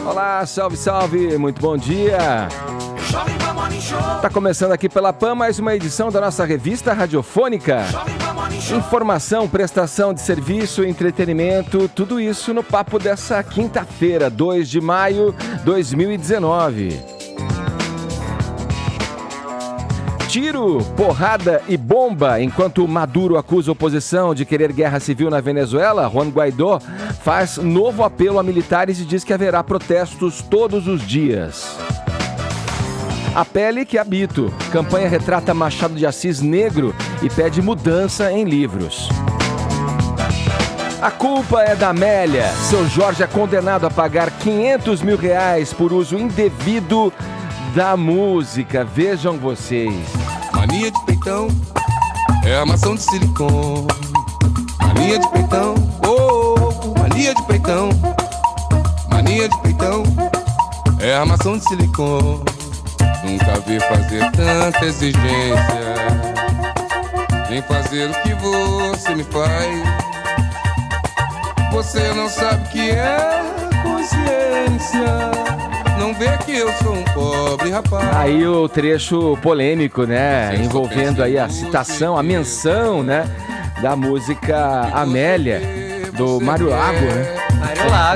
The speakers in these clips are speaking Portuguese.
Olá, salve, salve, muito bom dia. Tá começando aqui pela PAN mais uma edição da nossa revista radiofônica. Informação, prestação de serviço, entretenimento, tudo isso no papo dessa quinta-feira, 2 de maio de 2019. Tiro, porrada e bomba. Enquanto Maduro acusa a oposição de querer guerra civil na Venezuela, Juan Guaidó faz novo apelo a militares e diz que haverá protestos todos os dias. A pele que habito. Campanha retrata Machado de Assis negro e pede mudança em livros. A culpa é da Amélia. Seu Jorge é condenado a pagar R$500 mil por uso indevido da música. Vejam vocês. Mania de peitão é armação de silicone. Mania de peitão, oh, mania de peitão. Mania de peitão é armação de silicone. Nunca vi fazer tanta exigência. Vem fazer o que você me faz. Você não sabe o que é consciência. Não vê que eu sou um pobre rapaz. Aí o trecho polêmico, né? Envolvendo aí a citação, a menção, né? Da música Amélia, do Mário Lago, né?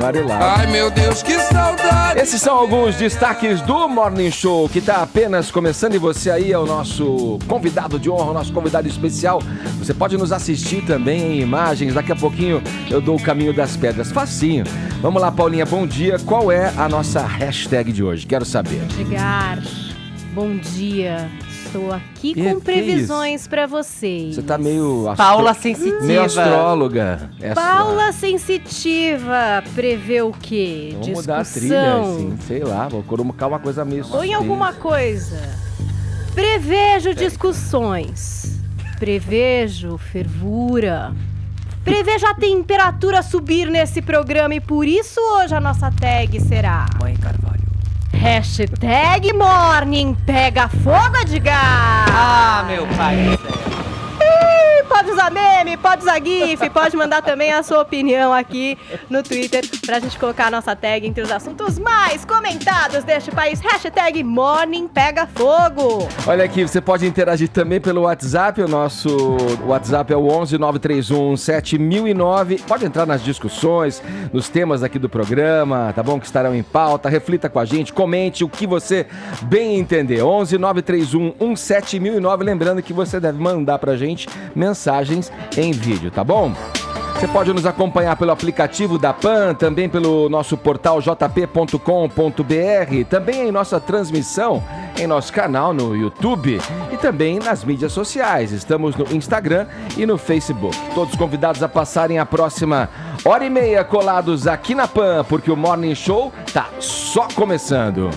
Mário Lago. Ai, meu Deus, que saudade. Esses são alguns destaques do Morning Show, que está apenas começando, e você aí é o nosso convidado de honra, o nosso convidado especial. Você pode nos assistir também em imagens. Daqui a pouquinho eu dou o caminho das pedras. Facinho. Vamos lá, Paulinha, bom dia. Qual é a nossa hashtag de hoje? Quero saber. Edgar, bom dia. Estou aqui com previsões para vocês. Você tá meio... Paula sensitiva. Meio astróloga. Paula sensitiva prevê o quê? Vamos discussão. mudar a trilha, assim, sei lá, vou colocar uma coisa meio... Ou em alguma coisa. Prevejo discussões. Prevejo fervura. Prevejo a temperatura subir nesse programa e por isso hoje a nossa tag será... Mãe Carvalho. Hashtag Morning Pega Fogo, Edgar! Ah, meu pai do céu. Pode usar meme, pode usar gif, pode mandar também a sua opinião aqui no Twitter pra gente colocar a nossa tag entre os assuntos mais comentados deste país. Hashtag Morning Pega Fogo. Olha aqui, você pode interagir também pelo WhatsApp. O nosso WhatsApp é o 11 931 7009. Pode entrar nas discussões, nos temas aqui do programa, tá bom? Que estarão em pauta. Reflita com a gente, comente o que você bem entender. 11 931 7009. Lembrando que você deve mandar pra gente mensagens em vídeo, tá bom? Você pode nos acompanhar pelo aplicativo da PAN, também pelo nosso portal jp.com.br, também em nossa transmissão em nosso canal no YouTube e também nas mídias sociais. Estamos no Instagram e no Facebook. Todos convidados a passarem a próxima hora e meia colados aqui na PAN, porque o Morning Show tá só começando.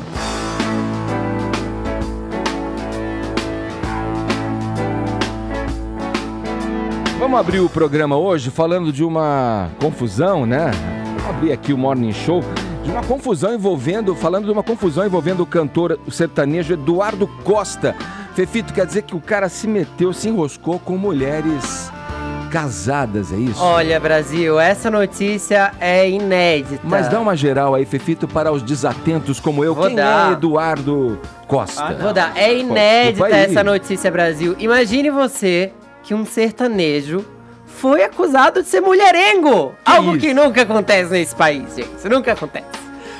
Vamos abrir o programa hoje falando de uma confusão, né? Vamos abrir aqui o Morning Show de uma confusão falando de uma confusão envolvendo o cantor sertanejo Eduardo Costa. Fefito, quer dizer que o cara se enroscou com mulheres casadas, é isso? Olha, Brasil, essa notícia é inédita. Mas dá uma geral aí, Fefito, para os desatentos como eu. Quem é Eduardo Costa? Vou dar. É inédita essa notícia, Brasil. Imagine você que um sertanejo foi acusado de ser mulherengo. Algo que nunca acontece nesse país, gente. Isso nunca acontece.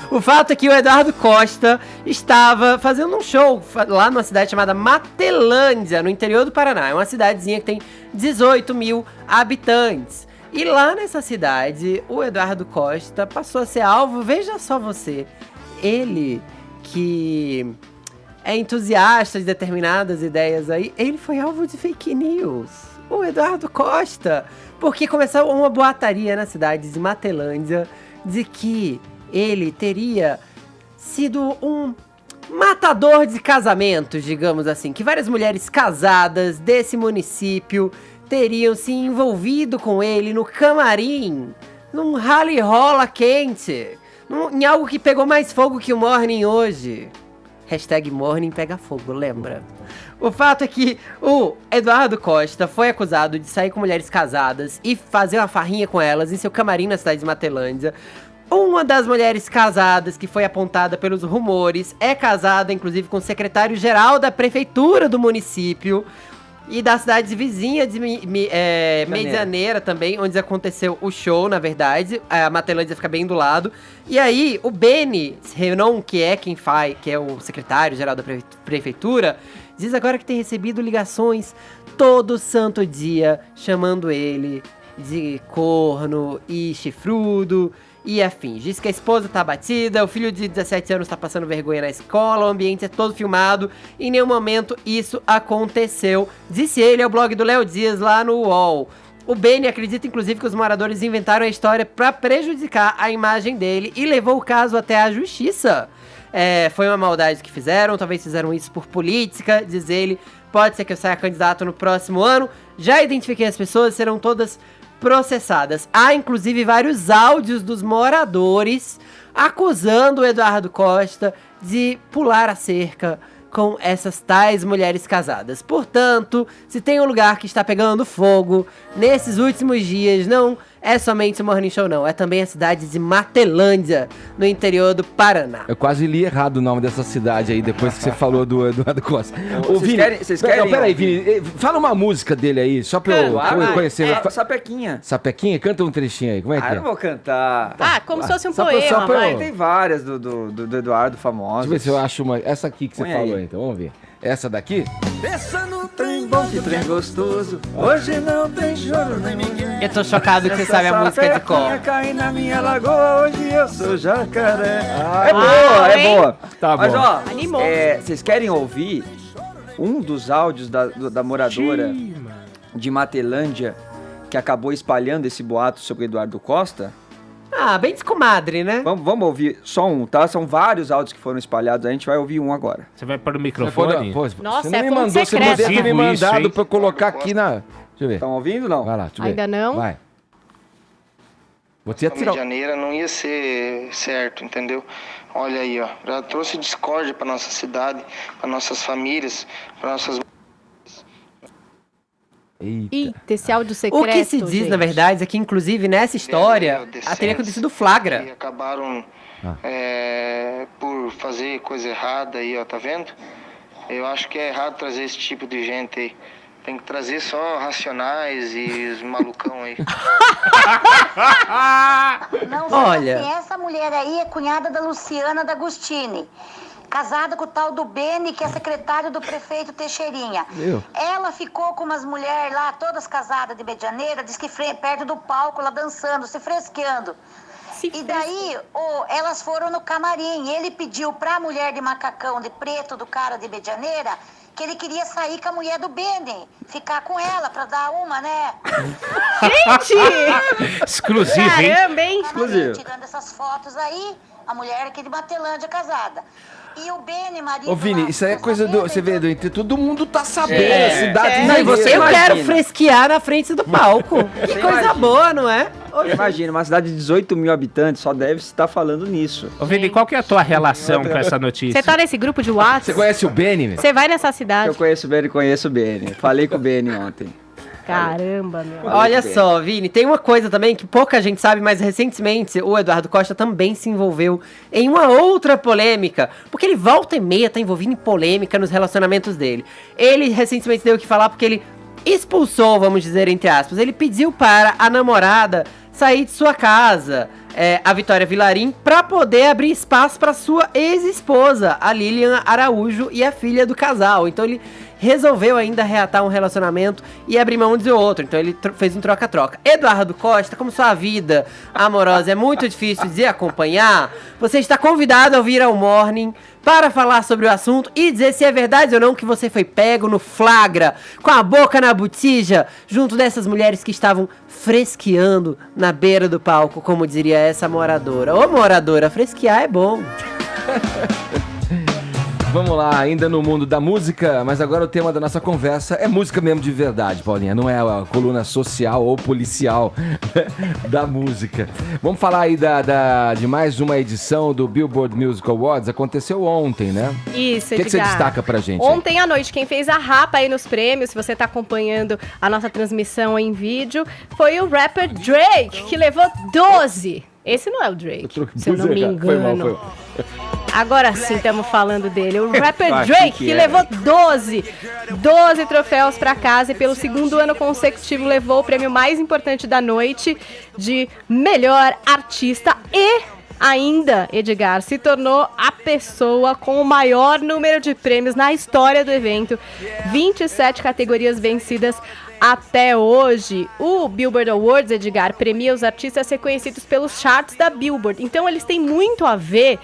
O fato é que o Eduardo Costa estava fazendo um show lá numa cidade chamada Matelândia, no interior do Paraná. É uma cidadezinha que tem 18 mil habitantes. E lá nessa cidade, o Eduardo Costa passou a ser alvo, veja só você, ele que é entusiasta de determinadas ideias aí, ele foi alvo de fake news. O Eduardo Costa, porque começou uma boataria na cidade de Matelândia de que ele teria sido um matador de casamentos, digamos assim, que várias mulheres casadas desse município teriam se envolvido com ele no camarim, num rally rola quente, em algo que pegou mais fogo que o Morning hoje. Hashtag Morning pega fogo, lembra? O fato é que o Eduardo Costa foi acusado de sair com mulheres casadas e fazer uma farrinha com elas em seu camarim na cidade de Matelândia, Uma das mulheres casadas que foi apontada pelos rumores é casada, inclusive, com o secretário-geral da prefeitura do município e da cidade vizinha de Medianeira também, onde aconteceu o show, na verdade. A Matelândia fica bem do lado. E aí, o Beni Renon, que é o secretário-geral da prefeitura, diz agora que tem recebido ligações todo santo dia, chamando ele de corno e chifrudo e afins. Diz que a esposa tá batida, o filho de 17 anos tá passando vergonha na escola, o ambiente é todo filmado, em nenhum momento isso aconteceu. Disse ele ao blog do Léo Dias lá no UOL. O Beni acredita, inclusive, que os moradores inventaram a história pra prejudicar a imagem dele e levou o caso até a justiça. Foi uma maldade que fizeram, talvez fizeram isso por política, diz ele. Pode ser que eu saia candidato no próximo ano. Já identifiquei as pessoas, serão todas processadas. Há, inclusive, vários áudios dos moradores acusando o Eduardo Costa de pular a cerca com essas tais mulheres casadas. Portanto, se tem um lugar que está pegando fogo nesses últimos dias, não é somente o Morning Show, não. É também a cidade de Matelândia, no interior do Paraná. Eu quase li errado o nome dessa cidade aí, depois que você falou do Eduardo Costa. Ô, Vini, vocês querem? Não, peraí, Vini, fala uma música dele aí, só pra eu conhecer. Sapequinha. Sapequinha? Canta um trechinho aí, como é que é? Eu não vou cantar. Como se fosse um só poema, pra- vai. Tem várias do Eduardo famosas. Deixa eu ver se eu acho uma. Essa aqui que você Põe falou aí. aí, então vamos ver. Essa daqui? Pensa no trem bom, que trem gostoso. Hoje não tem choro nem ninguém. Eu tô chocado que você sabe a música de cor. Cai na minha lagoa, hoje eu sou jacaré. É hein? boa. Tá Mas bom. ó, Animou. vocês querem ouvir um dos áudios da moradora de Matelândia que acabou espalhando esse boato sobre o Eduardo Costa? Bem descomadre, né? Vamos ouvir só um, tá? São vários áudios que foram espalhados, a gente vai ouvir um agora. Você vai para o Você microfone? Nossa, você não é me ponto mandou, você secreto. poderia ter me Exclusivo isso, mandado hein? pra eu colocar aqui na... Deixa eu ver. Estão ouvindo, não? Vai lá, deixa eu ver. Ainda não? Vai. Vou te A atirar. Medianeira não ia ser certo, entendeu? Olha aí, ó, já trouxe discórdia para nossa cidade, para nossas famílias, para nossas... Eita. Eita, esse áudio secreto, O que se diz, gente. na verdade, é que, inclusive, nessa história, Decentes, teria acontecido flagra. E acabaram por fazer coisa errada aí, ó, tá vendo? Eu acho que é errado trazer esse tipo de gente aí. Tem que trazer só racionais e os malucão aí. Não, Olha. assim, essa mulher aí é cunhada da Luciana D'Agostini, casada com o tal do Beni, que é secretário do prefeito Teixeirinha. Meu. Ela ficou com umas mulheres lá, todas casadas de Medianeira, diz que perto do palco, lá dançando, se fresqueando. E daí, elas foram no camarim. Ele pediu pra mulher de macacão de preto do cara de Medianeira que ele queria sair com a mulher do Beni, ficar com ela pra dar uma, né? Gente! Exclusivo, hein? Caramba, hein? Camarim, tirando essas fotos aí, a mulher aqui de Matelândia casada. E o Beni, marido... Ô, Vini, lá, isso aí é ficou coisa do... sabendo, Você vê, então- do todo mundo tá sabendo, a cidade Não, e você inteira. Eu imagina. quero fresquear na frente do palco. Que coisa imagina. boa, não é? Imagina, uma cidade de 18 mil habitantes só deve estar falando nisso. Ô, Vini, qual que é a tua relação com essa notícia? Você tá nesse grupo de Você WhatsApp? conhece o Beni? Você vai nessa cidade? Eu conheço o Beni. Falei com o Beni ontem. Caramba, meu. Olha só, Vini, tem uma coisa também que pouca gente sabe, mas recentemente o Eduardo Costa também se envolveu em uma outra polêmica, porque ele volta e meia tá envolvido em polêmica nos relacionamentos dele. Ele recentemente deu o que falar porque ele expulsou, vamos dizer, entre aspas, ele pediu para a namorada sair de sua casa, a Vitória Vilarim, pra poder abrir espaço pra sua ex-esposa, a Lilian Araújo, e a filha do casal. Então ele resolveu ainda reatar um relacionamento e abrir mão de outro. Então ele fez um troca-troca. Eduardo Costa, como sua vida amorosa é muito difícil de acompanhar, você está convidado a vir ao Morning para falar sobre o assunto e dizer se é verdade ou não que você foi pego no flagra, com a boca na botija, junto dessas mulheres que estavam fresqueando na beira do palco, como diria essa moradora. Ô moradora, fresquear é bom. Vamos lá, ainda no mundo da música, mas agora o tema da nossa conversa é música mesmo de verdade, Paulinha. Não é a coluna social ou policial da música. Vamos falar aí de mais uma edição do Billboard Music Awards. Aconteceu ontem, né? Isso, O que você Edgar. destaca pra gente? aí? Ontem à noite, quem fez a rapa aí nos prêmios, se você tá acompanhando a nossa transmissão em vídeo, foi o rapper Drake, que levou 12 Esse não é o Drake, troquei se eu não me música. Foi mal, engano. foi mal. Agora sim estamos falando dele, o rapper Achei Drake, que que era. levou 12 troféus pra casa e pelo segundo ano consecutivo levou o prêmio mais importante da noite de melhor artista e ainda, Edgar, se tornou a pessoa com o maior número de prêmios na história do evento, 27 categorias vencidas até hoje. O Billboard Awards, Edgar, premia os artistas reconhecidos pelos charts da Billboard. Então eles têm muito a ver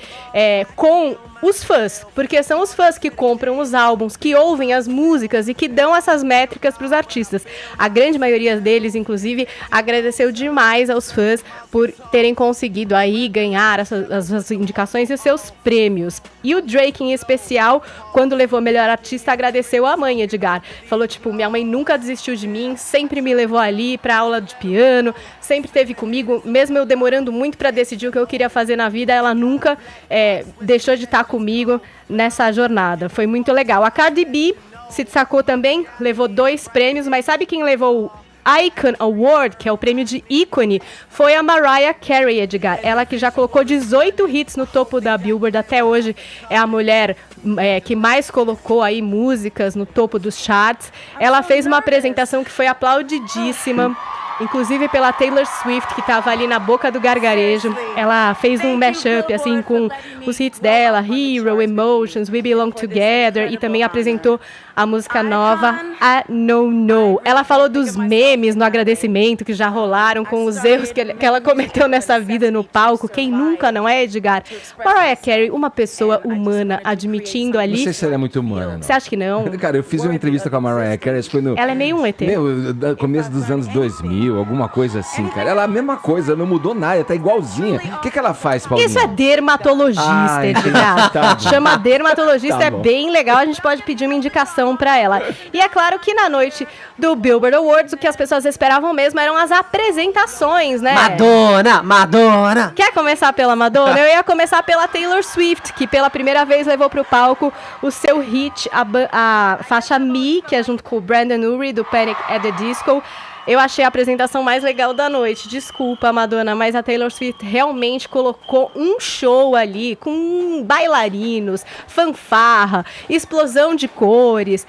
com os fãs, porque são os fãs que compram os álbuns, que ouvem as músicas e que dão essas métricas para os artistas. A grande maioria deles, inclusive, agradeceu demais aos fãs por terem conseguido aí ganhar as indicações e os seus prêmios. E o Drake, em especial, quando levou melhor artista, agradeceu a mãe, Edgar. Falou, tipo, minha mãe nunca desistiu de mim, sempre me levou ali pra aula de piano, sempre esteve comigo, mesmo eu demorando muito para decidir o que eu queria fazer na vida, ela nunca deixou de estar comigo nessa jornada. Foi muito legal. A Cardi B se destacou também, levou 2 prêmios, mas sabe quem levou o Icon Award, que é o prêmio de ícone, foi a Mariah Carey, Edgar. Ela que já colocou 18 hits no topo da Billboard, até hoje é a mulher que mais colocou aí músicas no topo dos charts. Ela fez uma apresentação que foi aplaudidíssima, inclusive pela Taylor Swift, que estava ali na boca do gargarejo. Ela fez um mashup, assim, com os hits dela, Hero, Emotions, We Belong Together, e também apresentou a música nova, I Know No. Ela falou dos memes no agradecimento que já rolaram com os erros que ela cometeu nessa vida no palco. Quem nunca, não é, Edgar? Mariah Carey, uma pessoa humana, admitindo ali... Não sei se ela é muito humana, não. Você acha que não? Cara, eu fiz uma entrevista com a Mariah Carey, acho que foi no... Ela é meio um ET. Começo dos anos 2000, alguma coisa assim, cara. Ela é a mesma coisa, não mudou nada, tá igualzinha. O que ela faz, Paulinho? Isso é dermatologista, Edgar. Tá bom. Chama dermatologista, Tá é bom. bem legal, a gente pode pedir uma indicação pra ela. E é claro que na noite do Billboard Awards, o que as pessoas esperavam mesmo eram as apresentações, né? Madonna! Quer começar pela Madonna? Eu ia começar pela Taylor Swift, que pela primeira vez levou pro palco o seu hit, a faixa Me, que é junto com o Brandon Urie, do Panic! At the Disco. Eu achei a apresentação mais legal da noite. Desculpa, Madonna, mas a Taylor Swift realmente colocou um show ali com bailarinos, fanfarra, explosão de cores.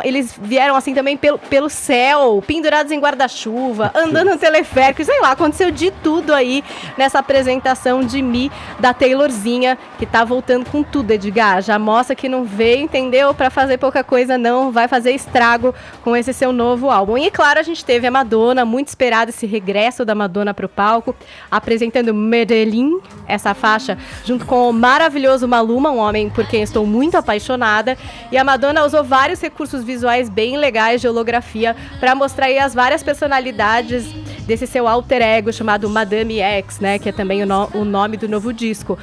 Eles vieram assim também pelo céu, pendurados em guarda-chuva, andando no teleférico, sei lá, aconteceu de tudo aí nessa apresentação de Me da Taylorzinha, que tá voltando com tudo, Edgar. Já mostra que não veio, entendeu? Pra fazer pouca coisa, não. Vai fazer estrago com esse seu novo álbum. E claro, a gente teve a Madonna, muito esperado esse regresso da Madonna pro palco, apresentando Medellín, essa faixa, junto com o maravilhoso Maluma, um homem por quem estou muito apaixonada. E a Madonna usou vários recursos visuais bem legais de holografia para mostrar aí as várias personalidades desse seu alter ego chamado Madame X, né, que é também o nome do novo disco.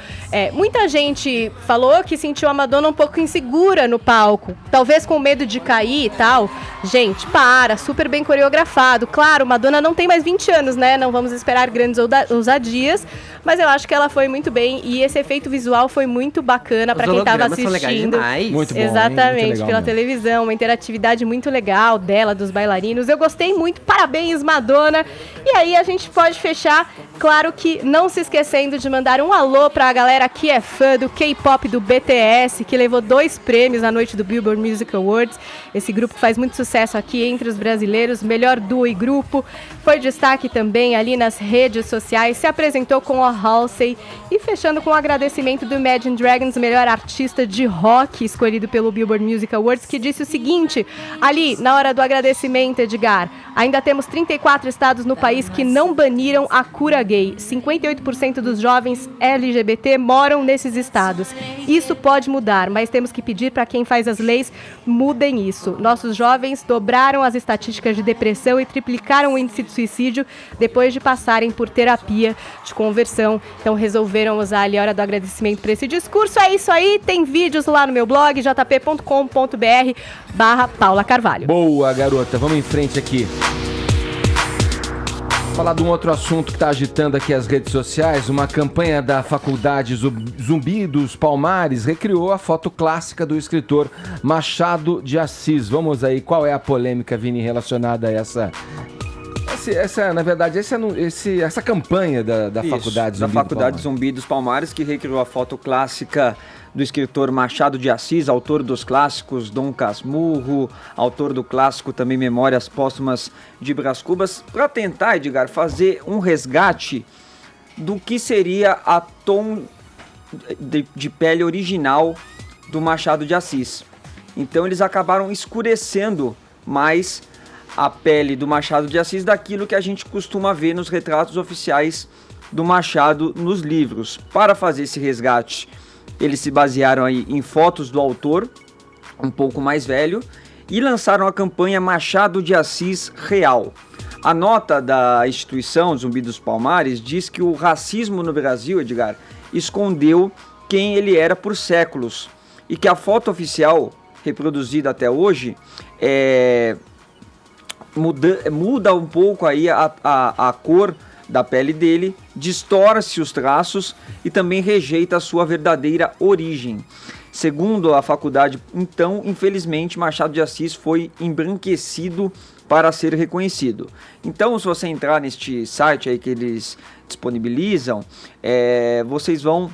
Muita gente falou que sentiu a Madonna um pouco insegura no palco, talvez com medo de cair e tal. Gente, super bem coreografado. Claro, Madonna não tem mais 20 anos, né, não vamos esperar grandes ousadias, mas eu acho que ela foi muito bem e esse efeito visual foi muito bacana para quem estava assistindo. Muito bom, exatamente, muito legal pela mesmo. televisão, uma interatividade muito legal dela, dos bailarinos. Eu gostei muito, parabéns, Madonna. E aí a gente pode fechar, claro que não se esquecendo de mandar um alô pra galera que é fã do K-pop do BTS, que levou 2 prêmios na noite do Billboard Music Awards. Esse grupo faz muito sucesso aqui entre os brasileiros, melhor duo e grupo. Foi destaque também ali nas redes sociais, se apresentou com a Halsey e fechando com o agradecimento do Imagine Dragons, melhor artista de rock escolhido pelo Billboard Music Awards, que disse o seguinte, ali na hora do agradecimento, Edgar: ainda temos 34 estados no país que não baniram a cura gay. 58% dos jovens LGBT moram nesses estados. Isso pode mudar, mas temos que pedir para quem faz as leis mudem isso. Nossos jovens dobraram as estatísticas de depressão e triplicaram o índice de suicídio depois de passarem por terapia de conversão. Então resolveram usar ali a hora do agradecimento para esse discurso. É isso aí, tem vídeos lá no meu blog, jp.com.br/Paula Carvalho. Boa, garota. Vamos em frente aqui. Falar de um outro assunto que está agitando aqui as redes sociais. Uma campanha da Faculdade Zumbi dos Palmares recriou a foto clássica do escritor Machado de Assis. Vamos aí, qual é a polêmica, Vini, relacionada a essa essa campanha da Faculdade Zumbi da Faculdade Zumbi dos Palmares, que recriou a foto clássica do escritor Machado de Assis, autor dos clássicos Dom Casmurro, autor do clássico também Memórias Póstumas de Brás Cubas, para tentar, Edgar, fazer um resgate do que seria a tom de pele original do Machado de Assis. Então eles acabaram escurecendo mais a pele do Machado de Assis daquilo que a gente costuma ver nos retratos oficiais do Machado nos livros. Para fazer esse resgate, eles se basearam aí em fotos do autor, um pouco mais velho, e lançaram a campanha Machado de Assis Real. A nota da instituição Zumbi dos Palmares diz que o racismo no Brasil, Edgar, escondeu quem ele era por séculos, e que a foto oficial reproduzida até hoje muda um pouco aí a cor da pele dele, distorce os traços e também rejeita a sua verdadeira origem. Segundo a faculdade, então, infelizmente, Machado de Assis foi embranquecido para ser reconhecido. Então, se você entrar neste site aí que eles disponibilizam, vocês vão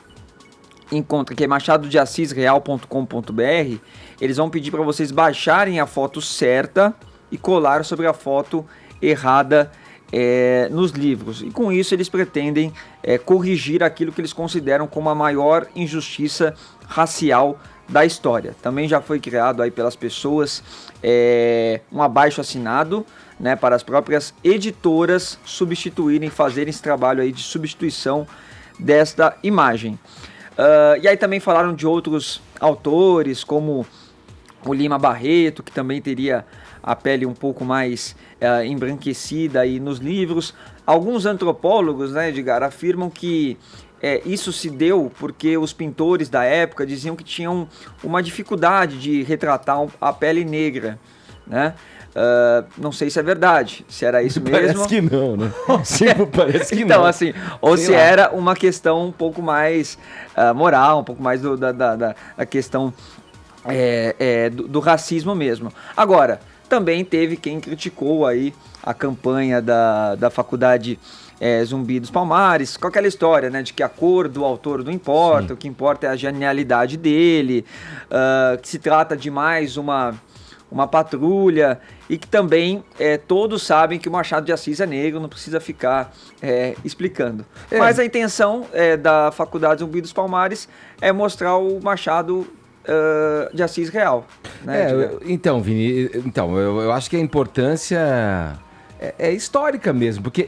encontrar que é machadodeassisreal.com.br. Eles vão pedir para vocês baixarem a foto certa e colar sobre a foto errada nos livros. E com isso eles pretendem corrigir aquilo que eles consideram como a maior injustiça racial da história. Também já foi criado aí pelas pessoas um abaixo-assinado, né, para as próprias editoras fazerem esse trabalho aí de substituição desta imagem. E aí também falaram de outros autores, como o Lima Barreto, que também teria a pele um pouco mais embranquecida aí nos livros. Alguns antropólogos, né, Edgar, afirmam que isso se deu porque os pintores da época diziam que tinham uma dificuldade de retratar a pele negra, né? Não sei se é verdade, se era isso mesmo. Parece que não, né? Parece que então, não. assim, ou sei se lá. Era uma questão um pouco mais moral, um pouco mais da questão do racismo mesmo. Agora, também teve quem criticou aí a campanha da Faculdade Zumbi dos Palmares, com aquela história, né, de que a cor do autor não importa, Sim. O que importa é a genialidade dele, que se trata de mais uma patrulha, e que também todos sabem que o Machado de Assis é negro, não precisa ficar explicando. Mas a intenção da Faculdade Zumbi dos Palmares é mostrar o Machado de Assis real. Né, então, Vini, eu acho que a importância é histórica mesmo, porque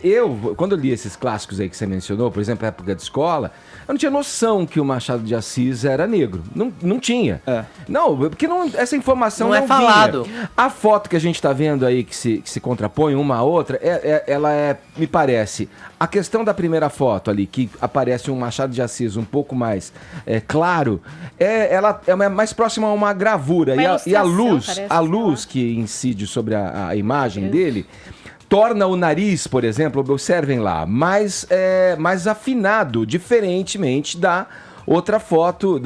quando eu li esses clássicos aí que você mencionou, por exemplo, na época de escola, eu não tinha noção que o Machado de Assis era negro. Não tinha. Não, porque essa informação não é falado. Vinha. A foto que a gente está vendo aí, que se contrapõe uma à outra, me parece, a questão da primeira foto ali, que aparece um Machado de Assis um pouco mais claro, ela é mais próxima a uma gravura. E a luz que incide sobre a imagem dele torna o nariz, por exemplo, observem lá, mais afinado, diferentemente da outra foto,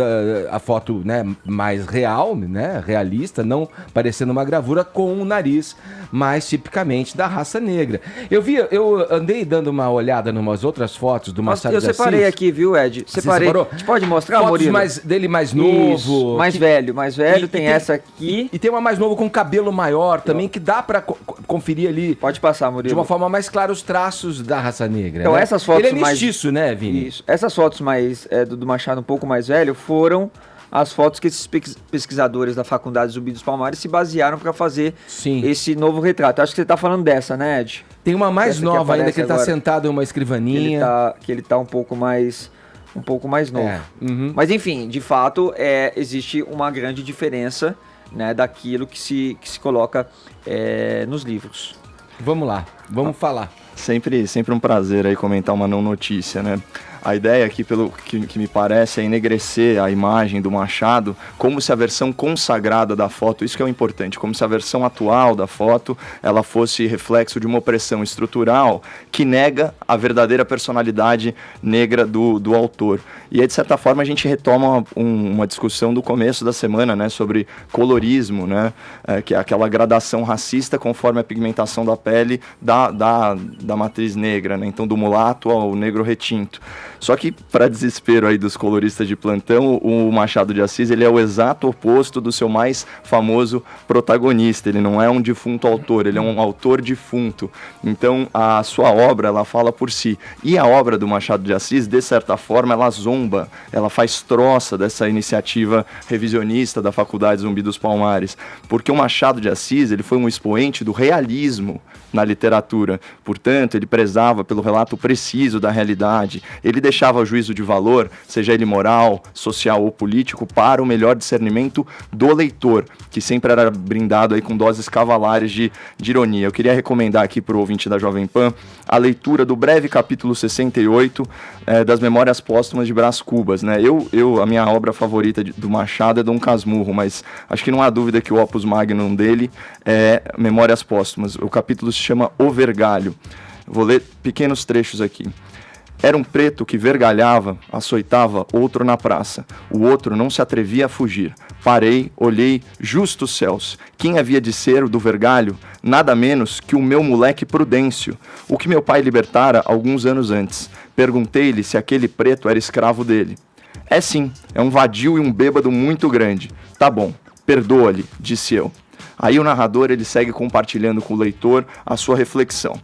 a foto, né, mais real, né, realista, não parecendo uma gravura, com um nariz mais tipicamente da raça negra. Eu andei dando uma olhada em umas outras fotos do Machado de Assis. Eu separei aqui, viu, Ed? Separei. A gente pode mostrar, Murilo? Fotos dele mais novo. Isso, mais velho. Tem essa aqui. E tem uma mais nova com cabelo maior também, que dá pra conferir ali. Pode passar, Murilo. De uma forma mais clara os traços da raça negra. Então, né? essas fotos Ele é mestiço, né, Vini? Isso. Essas fotos mais do Machado um pouco mais velho foram as fotos que esses pesquisadores da Faculdade Zumbi dos Palmares se basearam para fazer esse novo retrato. Acho que você está falando dessa, né, Ed? Tem uma mais nova ainda, que ele está sentado em uma escrivaninha. Que ele tá um pouco mais novo. Mas enfim, de fato, existe uma grande diferença, né, daquilo que se coloca nos livros. Vamos lá, vamos falar. Sempre um prazer aí comentar uma não notícia, né? A ideia aqui, pelo que me parece, é enegrecer a imagem do Machado como se a versão consagrada da foto, isso que é o importante, como se a versão atual da foto ela fosse reflexo de uma opressão estrutural que nega a verdadeira personalidade negra do autor. E aí, de certa forma, a gente retoma uma discussão do começo da semana, né, sobre colorismo, né, que é aquela gradação racista conforme a pigmentação da pele dá da matriz negra, né? Então do mulato ao negro retinto. Só que, para desespero aí dos coloristas de plantão, o Machado de Assis, ele é o exato oposto do seu mais famoso protagonista. Ele não é um defunto autor, ele é um autor defunto. Então, a sua obra, ela fala por si. E a obra do Machado de Assis, de certa forma, ela zomba, ela faz troça dessa iniciativa revisionista da Faculdade Zumbi dos Palmares. Porque o Machado de Assis, ele foi um expoente do realismo na literatura. Portanto, ele prezava pelo relato preciso da realidade. Ele deixava o juízo de valor, seja ele moral, social ou político, para o melhor discernimento do leitor, que sempre era brindado aí com doses cavalares de ironia. Eu queria recomendar aqui para o ouvinte da Jovem Pan a leitura do breve capítulo 68 das Memórias Póstumas de Brás Cubas, né? A minha obra favorita do Machado é Dom Casmurro, mas acho que não há dúvida que o opus magnum dele é Memórias Póstumas. O capítulo se chama O Vergalho. Vou ler pequenos trechos aqui. Era um preto que vergalhava, açoitava outro na praça. O outro não se atrevia a fugir. Parei, olhei, justos céus. Quem havia de ser o do vergalho? Nada menos que o meu moleque Prudêncio, o que meu pai libertara alguns anos antes. Perguntei-lhe se aquele preto era escravo dele. É sim, é um vadio e um bêbado muito grande. Tá bom, perdoa-lhe, disse eu. Aí o narrador ele segue compartilhando com o leitor a sua reflexão.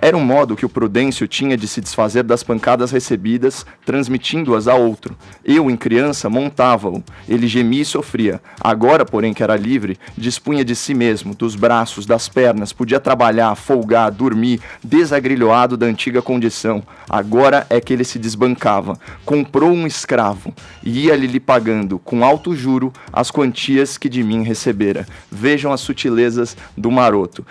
Era um modo que o Prudêncio tinha de se desfazer das pancadas recebidas, transmitindo-as a outro. Eu, em criança, montava-o. Ele gemia e sofria. Agora, porém, que era livre, dispunha de si mesmo, dos braços, das pernas, podia trabalhar, folgar, dormir, desagrilhoado da antiga condição. Agora é que ele se desbancava. Comprou um escravo e ia-lhe pagando, com alto juro, as quantias que de mim recebera. Vejam as sutilezas do maroto.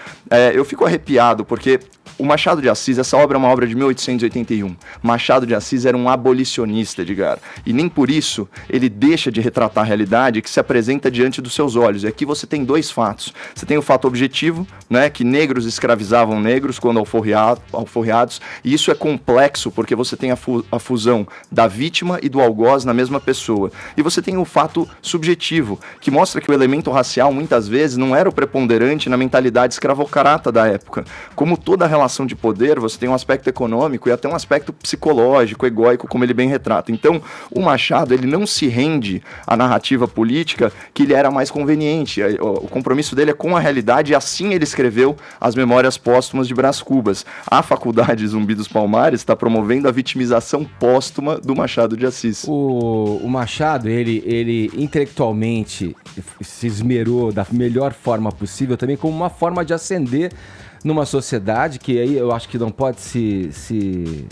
Eu fico arrepiado, porque o Machado de Assis, essa obra é uma obra de 1881. Machado de Assis era um abolicionista, Edgar. E nem por isso ele deixa de retratar a realidade que se apresenta diante dos seus olhos. E aqui você tem dois fatos. Você tem o fato objetivo, né, que negros escravizavam negros quando alforreados. E isso é complexo, porque você tem a fusão da vítima e do algoz na mesma pessoa. E você tem o fato subjetivo, que mostra que o elemento racial, muitas vezes, não era o preponderante na mentalidade escravocrata da época. Como toda relação de poder, você tem um aspecto econômico e até um aspecto psicológico, egóico, como ele bem retrata. Então, o Machado, ele não se rende à narrativa política que lhe era mais conveniente. O compromisso dele é com a realidade e assim ele escreveu as Memórias Póstumas de Brás Cubas. A Faculdade Zumbi dos Palmares está promovendo a vitimização póstuma do Machado de Assis. O Machado, ele intelectualmente se esmerou da melhor forma possível, também como uma forma de ascender numa sociedade que aí eu acho que não pode se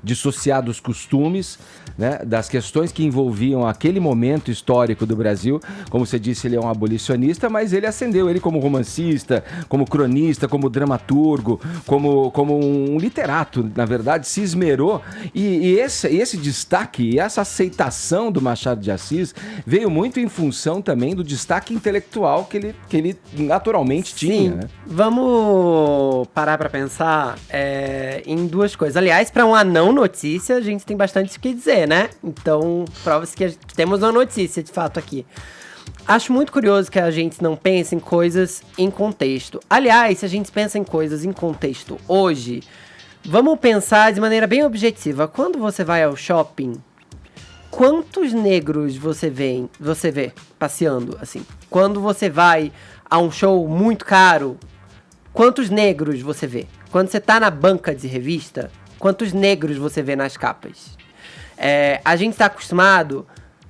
dissociar dos costumes, né, das questões que envolviam aquele momento histórico do Brasil. Como você disse, ele é um abolicionista, mas ele ascendeu, ele como romancista, como cronista, como dramaturgo, como um literato, na verdade, se esmerou. E esse destaque, e essa aceitação do Machado de Assis veio muito em função também do destaque intelectual que ele naturalmente tinha. Sim. Né? Vamos parar para pensar em duas coisas. Aliás, para uma não notícia, a gente tem bastante o que dizer, né? Então, prova-se que temos uma notícia, de fato, aqui. Acho muito curioso que a gente não pense em coisas em contexto. Aliás, se a gente pensa em coisas em contexto hoje, vamos pensar de maneira bem objetiva. Quando você vai ao shopping, quantos negros você vê passeando, assim? Quando você vai a um show muito caro, quantos negros você vê? Quando você tá na banca de revista, quantos negros você vê nas capas? A gente está acostumado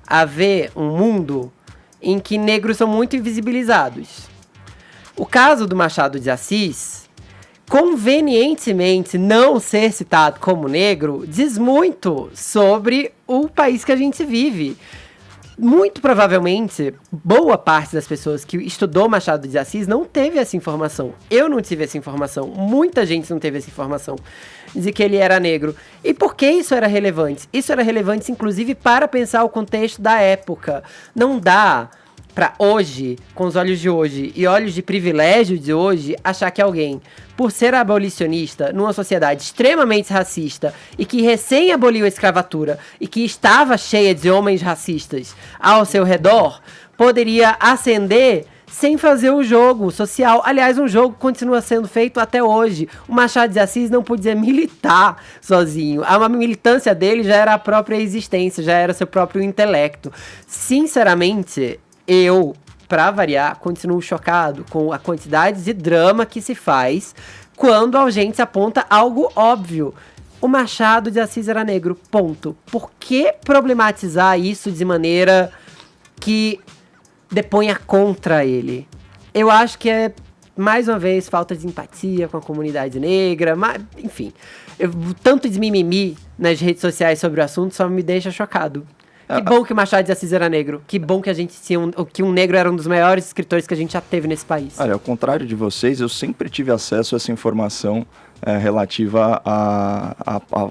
a ver um mundo em que negros são muito invisibilizados. O caso do Machado de Assis, convenientemente não ser citado como negro, diz muito sobre o país que a gente vive. Muito provavelmente, boa parte das pessoas que estudou Machado de Assis não teve essa informação. Eu não tive essa informação. Muita gente não teve essa informação de que ele era negro. E por que isso era relevante? Isso era relevante, inclusive, para pensar o contexto da época. Não dá para hoje, com os olhos de hoje e olhos de privilégio de hoje, achar que alguém, por ser abolicionista numa sociedade extremamente racista e que recém aboliu a escravatura e que estava cheia de homens racistas ao seu redor, poderia ascender sem fazer o jogo social. Aliás, um jogo continua sendo feito até hoje. O Machado de Assis não podia militar sozinho. A militância dele já era a própria existência, já era seu próprio intelecto. Sinceramente, eu, pra variar, continuo chocado com a quantidade de drama que se faz quando a gente aponta algo óbvio. O Machado de Assis era negro, ponto. Por que problematizar isso de maneira que deponha contra ele? Eu acho que é, mais uma vez, falta de empatia com a comunidade negra, mas, enfim. Tanto de mimimi nas redes sociais sobre o assunto só me deixa chocado. Que bom que o Machado de Assis era negro. Que bom que a gente tinha que um negro era um dos maiores escritores que a gente já teve nesse país. Olha, ao contrário de vocês, eu sempre tive acesso a essa informação relativa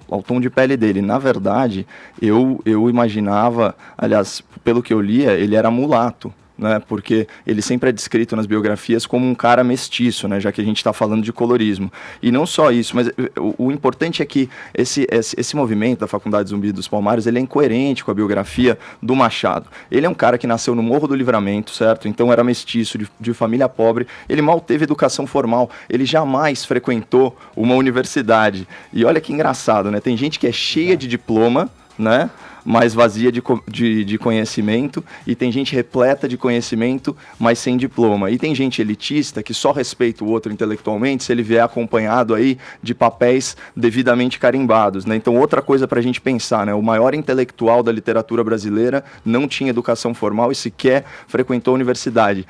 ao tom de pele dele. Na verdade, eu imaginava, aliás, pelo que eu lia, ele era mulato. Né, porque ele sempre é descrito nas biografias como um cara mestiço, né, já que a gente está falando de colorismo. E não só isso, mas o importante é que esse movimento da Faculdade Zumbi dos Palmares, ele é incoerente com a biografia do Machado. Ele é um cara que nasceu no Morro do Livramento, certo? Então era mestiço, de família pobre. Ele mal teve educação formal. Ele jamais frequentou uma universidade. E olha que engraçado, né? Tem gente que é cheia de diploma, né? Mas vazia de conhecimento, e tem gente repleta de conhecimento, mas sem diploma. E tem gente elitista que só respeita o outro intelectualmente se ele vier acompanhado aí de papéis devidamente carimbados, né? Então, outra coisa para a gente pensar, né? O maior intelectual da literatura brasileira não tinha educação formal e sequer frequentou a universidade.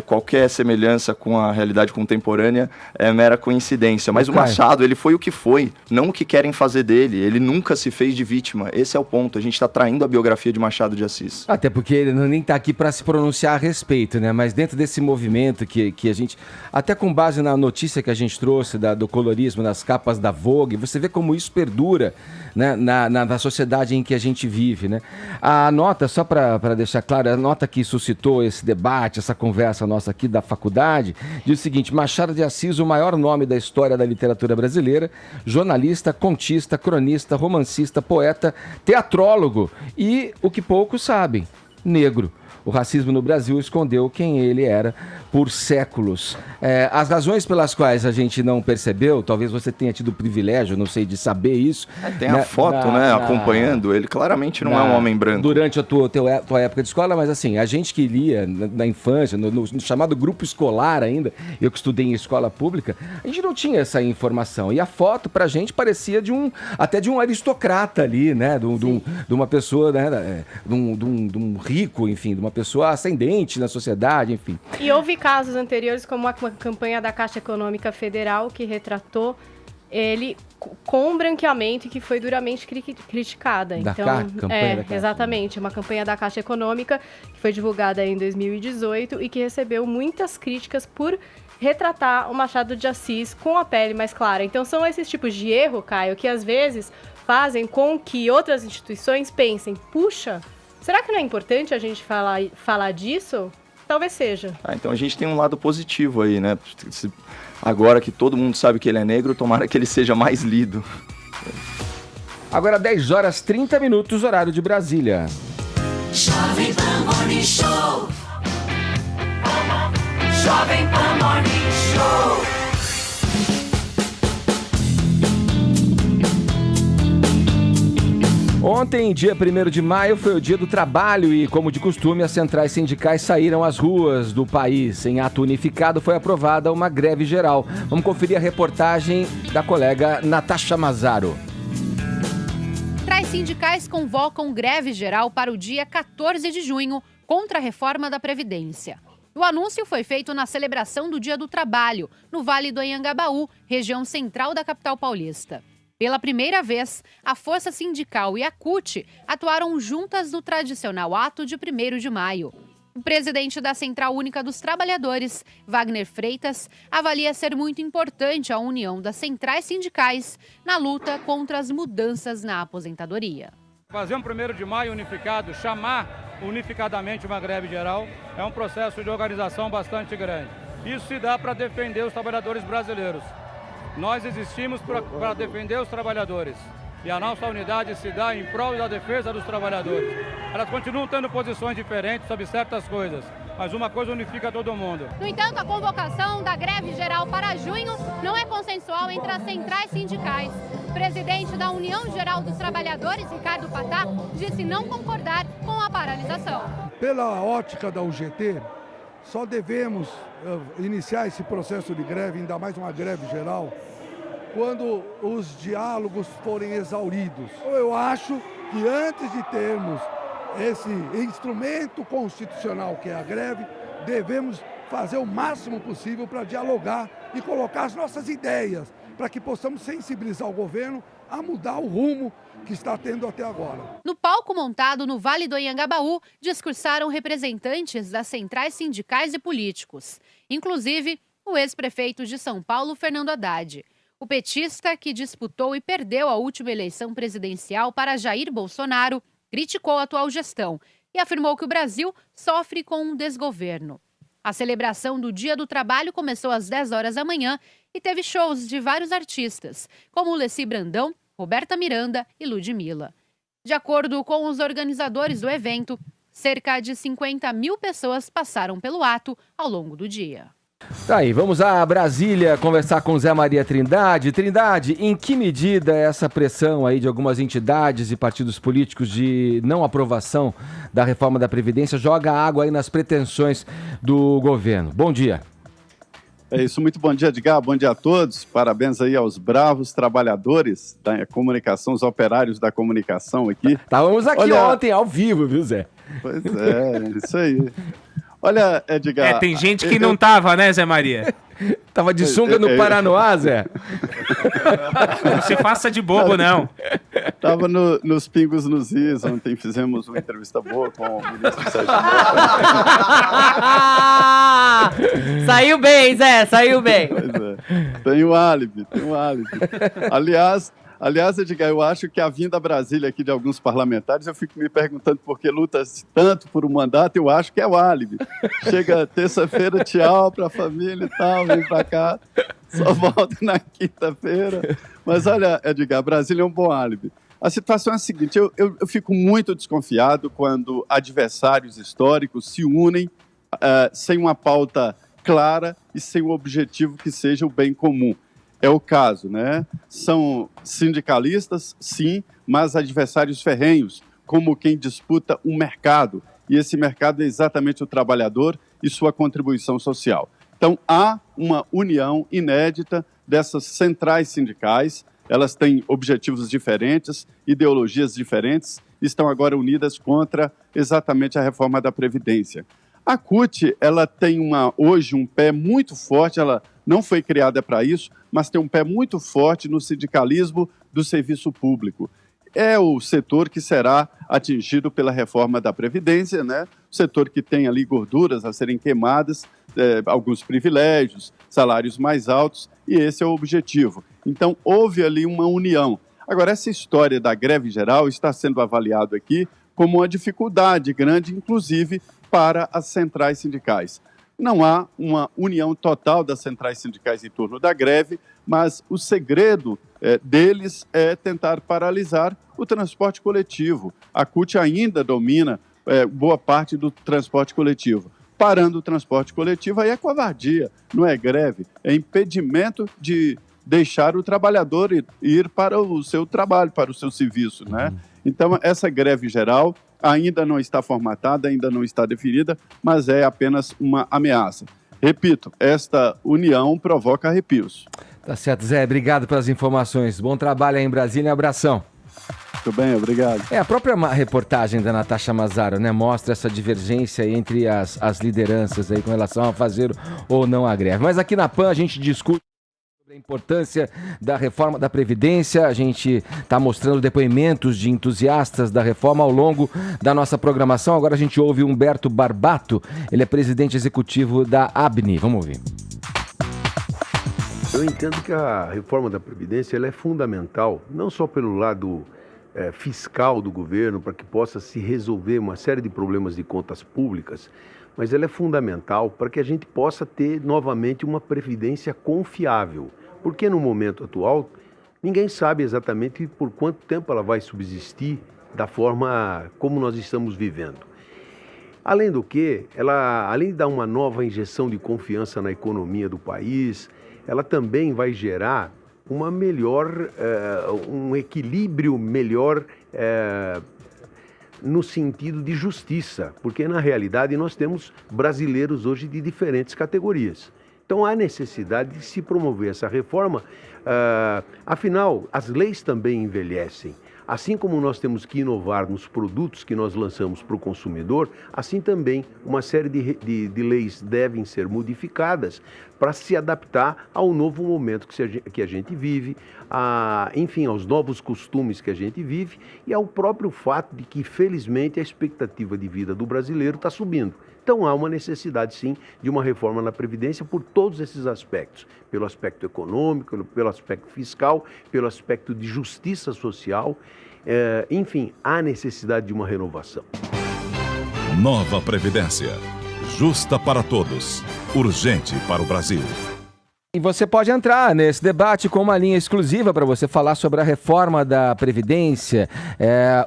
Qualquer semelhança com a realidade contemporânea é mera coincidência. Mas o Machado, ele foi o que foi, não o que querem fazer dele. Ele nunca se fez de vítima. Esse é o ponto. A gente está traindo a biografia de Machado de Assis. Até porque ele nem está aqui para se pronunciar a respeito, né? Mas dentro desse movimento que a gente, até com base na notícia que a gente trouxe do colorismo nas capas da Vogue, você vê como isso perdura, né? na sociedade em que a gente vive, né? A nota, só para deixar claro, a nota que suscitou esse debate, essa conversa nossa aqui da faculdade, diz o seguinte: Machado de Assis, o maior nome da história da literatura brasileira, jornalista, contista, cronista, romancista, poeta, teatrólogo e, o que poucos sabem, negro. O racismo no Brasil escondeu quem ele era por séculos. As razões pelas quais a gente não percebeu, talvez você tenha tido o privilégio, não sei, de saber isso. Tem a foto, acompanhando. Ele claramente não é um homem branco. Durante a tua época de escola, mas assim, a gente que lia na infância, no chamado grupo escolar ainda, eu que estudei em escola pública, a gente não tinha essa informação. E a foto, pra gente, parecia até de um aristocrata ali, né? De uma pessoa, né? De um rico, enfim, de uma pessoa ascendente na sociedade, enfim. E houve casos anteriores, como a campanha da Caixa Econômica Federal, que retratou ele com branqueamento e que foi duramente criticada. Exatamente, uma campanha da Caixa Econômica que foi divulgada em 2018 e que recebeu muitas críticas por retratar o Machado de Assis com a pele mais clara. Então são esses tipos de erro, Caio, que às vezes fazem com que outras instituições pensem, puxa, será que não é importante a gente falar disso? Talvez seja. Então a gente tem um lado positivo aí, né? Agora que todo mundo sabe que ele é negro, tomara que ele seja mais lido. Agora 10 horas 30 minutos, horário de Brasília. Jovem Pan Morning Show. Jovem Pan Morning Show. Ontem, dia 1º de maio, foi o dia do trabalho e, como de costume, as centrais sindicais saíram às ruas do país. Em ato unificado, foi aprovada uma greve geral. Vamos conferir a reportagem da colega Natasha Mazaro. Centrais sindicais convocam greve geral para o dia 14 de junho contra a reforma da Previdência. O anúncio foi feito na celebração do Dia do Trabalho, no Vale do Anhangabaú, região central da capital paulista. Pela primeira vez, a Força Sindical e a CUT atuaram juntas no tradicional ato de 1º de maio. O presidente da Central Única dos Trabalhadores, Wagner Freitas, avalia ser muito importante a união das centrais sindicais na luta contra as mudanças na aposentadoria. Fazer um 1º de maio unificado, chamar unificadamente uma greve geral, é um processo de organização bastante grande. Isso se dá para defender os trabalhadores brasileiros. Nós existimos para defender os trabalhadores e a nossa unidade se dá em prol da defesa dos trabalhadores. Elas continuam tendo posições diferentes sobre certas coisas, mas uma coisa unifica todo mundo. No entanto, a convocação da greve geral para junho não é consensual entre as centrais sindicais. O presidente da União Geral dos Trabalhadores, Ricardo Patá, disse não concordar com a paralisação. Pela ótica da UGT, só devemos iniciar esse processo de greve, ainda mais uma greve geral, quando os diálogos forem exauridos. Eu acho que antes de termos esse instrumento constitucional que é a greve, devemos fazer o máximo possível para dialogar e colocar as nossas ideias, para que possamos sensibilizar o governo a mudar o rumo que está tendo até agora. No palco montado no Vale do Anhangabaú, discursaram representantes das centrais sindicais e políticos, inclusive o ex-prefeito de São Paulo, Fernando Haddad. O petista, que disputou e perdeu a última eleição presidencial para Jair Bolsonaro, criticou a atual gestão e afirmou que o Brasil sofre com um desgoverno. A celebração do Dia do Trabalho começou às 10 horas da manhã e teve shows de vários artistas, como Leci Brandão, Roberta Miranda e Ludmilla. De acordo com os organizadores do evento, cerca de 50 mil pessoas passaram pelo ato ao longo do dia. Tá aí, vamos a Brasília conversar com Zé Maria Trindade. Trindade, em que medida essa pressão aí de algumas entidades e partidos políticos de não aprovação da reforma da Previdência joga água aí nas pretensões do governo? Bom dia. É isso, muito bom dia, Edgar, bom dia a todos. Parabéns aí aos bravos trabalhadores da comunicação, os operários da comunicação aqui. Estávamos aqui ontem ao vivo, viu, Zé? Pois é, isso aí. Olha, Edgar... tem gente que não tava, né, Zé Maria? Tava de sunga no Paranoá, Zé? Não se faça de bobo, não. Tava nos Pingos nos Is, ontem fizemos uma entrevista boa com o ministro Sérgio Moro. Saiu bem, Zé, saiu bem. Pois é, tem um álibi. Aliás, Edgar, eu acho que a vinda a Brasília aqui de alguns parlamentares, eu fico me perguntando por que luta tanto por um mandato, eu acho que é o álibi. Chega terça-feira, tchau pra família e tal, vem pra cá, só volta na quinta-feira. Mas olha, Edgar, Brasília é um bom álibi. A situação é a seguinte, eu fico muito desconfiado quando adversários históricos se unem sem uma pauta clara e sem um objetivo que seja o bem comum. É o caso, né? São sindicalistas, sim, mas adversários ferrenhos, como quem disputa um mercado. E esse mercado é exatamente o trabalhador e sua contribuição social. Então, há uma união inédita dessas centrais sindicais. Elas têm objetivos diferentes, ideologias diferentes, estão agora unidas contra exatamente a reforma da Previdência. A CUT, ela tem hoje um pé muito forte, ela não foi criada para isso, mas tem um pé muito forte no sindicalismo do serviço público. É o setor que será atingido pela reforma da Previdência, né? O setor que tem ali gorduras a serem queimadas, alguns privilégios, salários mais altos, e esse é o objetivo. Então, houve ali uma união. Agora, essa história da greve geral está sendo avaliado aqui como uma dificuldade grande, inclusive, para as centrais sindicais. Não há uma união total das centrais sindicais em torno da greve, mas o segredo deles é tentar paralisar o transporte coletivo. A CUT ainda domina boa parte do transporte coletivo. Parando o transporte coletivo, aí é covardia, não é greve, é impedimento de deixar o trabalhador ir para o seu trabalho, para o seu serviço, né? Então, essa greve geral ainda não está formatada, ainda não está definida, mas é apenas uma ameaça. Repito, esta união provoca arrepios. Tá certo, Zé. Obrigado pelas informações. Bom trabalho aí em Brasília. Abração. Muito bem, obrigado. A própria reportagem da Natasha Mazzaro, né, mostra essa divergência entre as lideranças aí com relação a fazer ou não a greve. Mas aqui na PAN a gente discute sobre a importância da reforma da Previdência. A gente está mostrando depoimentos de entusiastas da reforma ao longo da nossa programação. Agora a gente ouve Humberto Barbato, ele é presidente executivo da ABNI. Vamos ouvir. Eu entendo que a reforma da Previdência ela é fundamental, não só pelo lado fiscal do governo, para que possa se resolver uma série de problemas de contas públicas, mas ela é fundamental para que a gente possa ter novamente uma previdência confiável. Porque no momento atual, ninguém sabe exatamente por quanto tempo ela vai subsistir da forma como nós estamos vivendo. Além do que, ela, além de dar uma nova injeção de confiança na economia do país, ela também vai gerar uma melhor, um equilíbrio melhor no sentido de justiça, porque na realidade nós temos brasileiros hoje de diferentes categorias. Então há necessidade de se promover essa reforma, afinal, as leis também envelhecem. Assim como nós temos que inovar nos produtos que nós lançamos para o consumidor, assim também uma série de leis devem ser modificadas para se adaptar ao novo momento que a gente vive, enfim, aos novos costumes que a gente vive e ao próprio fato de que, felizmente, a expectativa de vida do brasileiro está subindo. Então há uma necessidade, sim, de uma reforma na Previdência por todos esses aspectos. Pelo aspecto econômico, pelo aspecto fiscal, pelo aspecto de justiça social. Enfim, há necessidade de uma renovação. Nova Previdência. Justa para todos. Urgente para o Brasil. E você pode entrar nesse debate com uma linha exclusiva para você falar sobre a reforma da Previdência.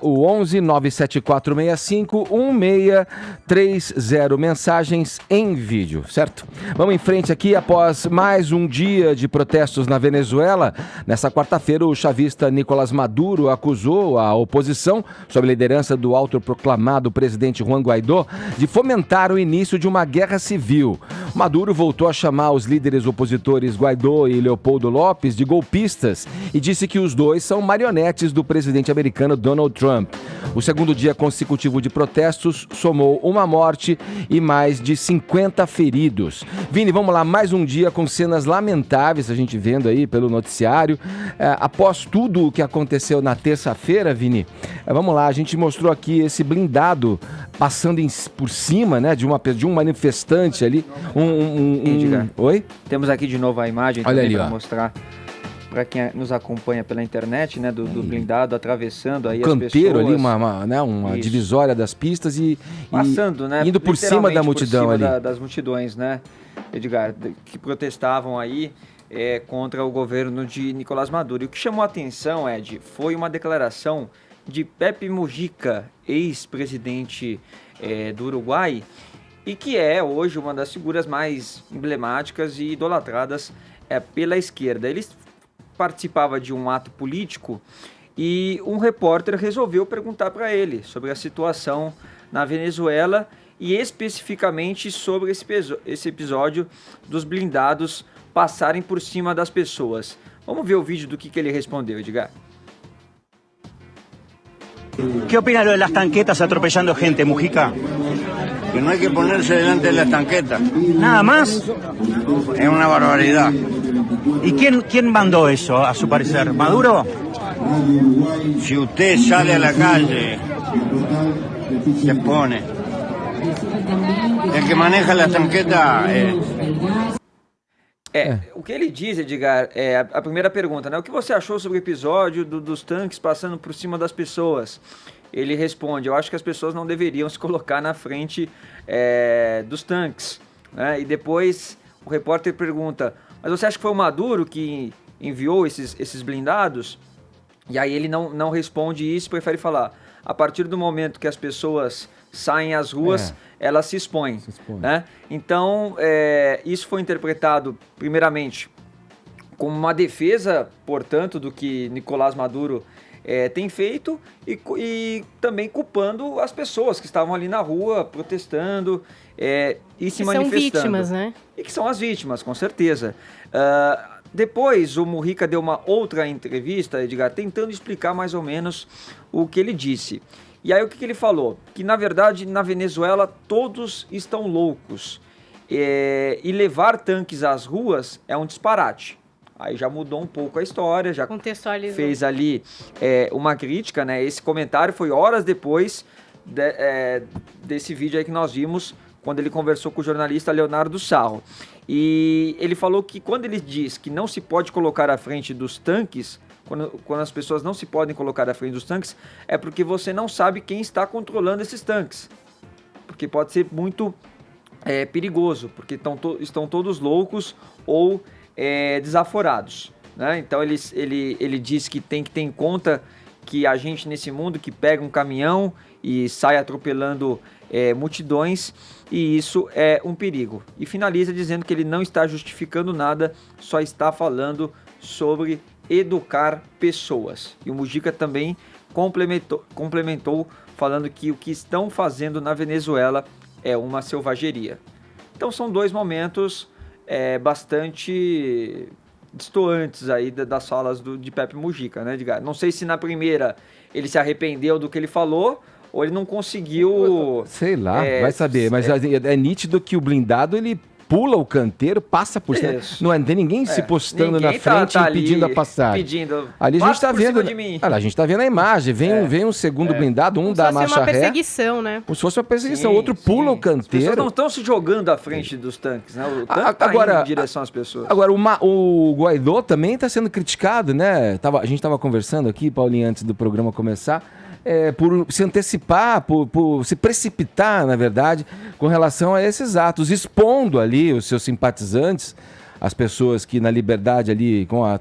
O 11 97465 1630. Mensagens em vídeo, certo? Vamos em frente aqui. Após mais um dia de protestos na Venezuela, nessa quarta-feira o chavista Nicolás Maduro acusou a oposição, sob a liderança do autoproclamado presidente Juan Guaidó, de fomentar o início de uma guerra civil. Maduro voltou a chamar os líderes opositores Guaidó e Leopoldo López de golpistas e disse que os dois são marionetes do presidente americano Donald Trump. O segundo dia consecutivo de protestos somou uma morte e mais de 50 feridos. Vini, vamos lá, mais um dia com cenas lamentáveis, a gente vendo aí pelo noticiário. Após tudo o que aconteceu na terça-feira, Vini, vamos lá, a gente mostrou aqui esse blindado passando por cima, né, de um manifestante ali. Oi? Temos aqui de novo a imagem também para mostrar para quem nos acompanha pela internet, né, do blindado atravessando aí as pessoas. Campeiro ali, uma divisória das pistas e passando, né, indo por cima da multidão por cima ali. Das multidões, né, Edgar, que protestavam aí contra o governo de Nicolás Maduro. E o que chamou a atenção, Ed, foi uma declaração de Pepe Mujica, ex-presidente do Uruguai, e que é hoje uma das figuras mais emblemáticas e idolatradas pela esquerda. Ele participava de um ato político e um repórter resolveu perguntar para ele sobre a situação na Venezuela e especificamente sobre esse episódio dos blindados passarem por cima das pessoas. Vamos ver o vídeo do que ele respondeu, Edgar. ¿Qué opina lo de las tanquetas atropellando gente, Mujica? Que no hay que ponerse delante de las tanquetas. ¿Nada más? Es una barbaridad. ¿Y quién mandó eso, a su parecer? ¿Maduro? Si usted sale a la calle, se pone. El que maneja las tanquetas o que ele diz, Edgar, a primeira pergunta, né? O que você achou sobre o episódio dos tanques passando por cima das pessoas? Ele responde, eu acho que as pessoas não deveriam se colocar na frente dos tanques, né? E depois o repórter pergunta, mas você acha que foi o Maduro que enviou esses blindados? E aí ele não responde isso, prefere falar, a partir do momento que as pessoas saem às ruas, elas se expõem. Né? Então, isso foi interpretado, primeiramente, como uma defesa, portanto, do que Nicolás Maduro tem feito e também culpando as pessoas que estavam ali na rua protestando e se manifestando. São vítimas, né? E que são as vítimas, com certeza. Depois, o Mujica deu uma outra entrevista, Edgar, tentando explicar mais ou menos o que ele disse. E aí o que ele falou? Que na verdade na Venezuela todos estão loucos e levar tanques às ruas é um disparate. Aí já mudou um pouco a história, já fez ali uma crítica, né? Esse comentário foi horas depois desse vídeo aí que nós vimos, quando ele conversou com o jornalista Leonardo Sarro. E ele falou que quando ele diz que não se pode colocar à frente dos tanques, quando as pessoas não se podem colocar à frente dos tanques, é porque você não sabe quem está controlando esses tanques. Porque pode ser muito perigoso, porque estão todos loucos ou desaforados. Né? Então ele diz que tem que ter em conta que a gente nesse mundo que pega um caminhão e sai atropelando multidões, e isso é um perigo. E finaliza dizendo que ele não está justificando nada, só está falando sobre educar pessoas. E o Mujica também complementou falando que o que estão fazendo na Venezuela é uma selvageria. Então são dois momentos bastante distantes aí das falas de Pepe Mujica, né, Edgar? Não sei se na primeira ele se arrependeu do que ele falou, ou ele não conseguiu... Sei lá, vai saber. Mas é nítido que o blindado, ele pula o canteiro, passa por cima. Não tem ninguém se postando na frente e pedindo a passagem. Ali a gente tá vendo. A gente tá vendo a imagem. Vem um segundo blindado, dá marcha ré. Como se fosse uma perseguição, né? Como se fosse uma perseguição. Outro pula o canteiro. As pessoas não estão se jogando à frente dos tanques, né? O tanque tá indo em direção às pessoas. Agora, o Guaidó também está sendo criticado, né? A gente estava conversando aqui, Paulinho, antes do programa começar. Por se antecipar, por se precipitar, na verdade, com relação a esses atos, expondo ali os seus simpatizantes, as pessoas que na liberdade ali, com a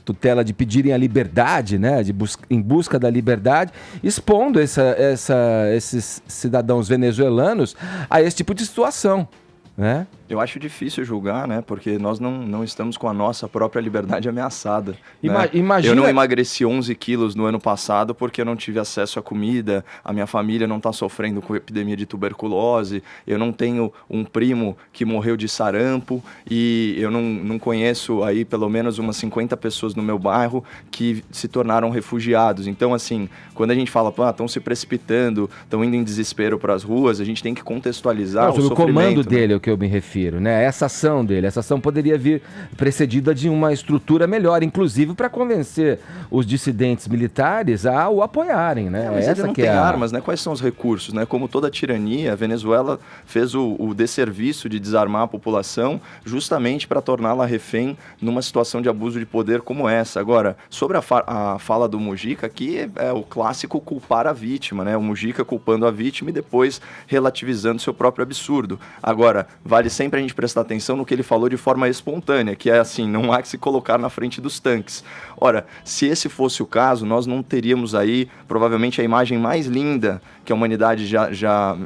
tutela de pedirem a liberdade, né, em busca da liberdade, expondo esses cidadãos venezuelanos a esse tipo de situação, né? Eu acho difícil julgar, né? Porque nós não estamos com a nossa própria liberdade ameaçada. Né? Imagina... Eu não emagreci 11 quilos no ano passado porque eu não tive acesso à comida, a minha família não está sofrendo com epidemia de tuberculose, eu não tenho um primo que morreu de sarampo e eu não conheço aí pelo menos umas 50 pessoas no meu bairro que se tornaram refugiados. Então, assim, quando a gente fala, estão se precipitando, estão indo em desespero para as ruas, a gente tem que contextualizar o sofrimento. O comando dele é o que eu me refiro. Né? Essa ação poderia vir precedida de uma estrutura melhor, inclusive para convencer os dissidentes militares a o apoiarem, né? Mas ele não tem armas, né? Quais são os recursos, né? Como toda tirania, a Venezuela fez o desserviço de desarmar a população justamente para torná-la refém numa situação de abuso de poder como essa. Agora, sobre a fala do Mujica, aqui é o clássico culpar a vítima, né? O Mujica culpando a vítima e depois relativizando seu próprio absurdo. Agora, vale sempre a gente prestar atenção no que ele falou de forma espontânea, que é assim, não há que se colocar na frente dos tanques. Ora, se esse fosse o caso, nós não teríamos aí, provavelmente, a imagem mais linda que a humanidade já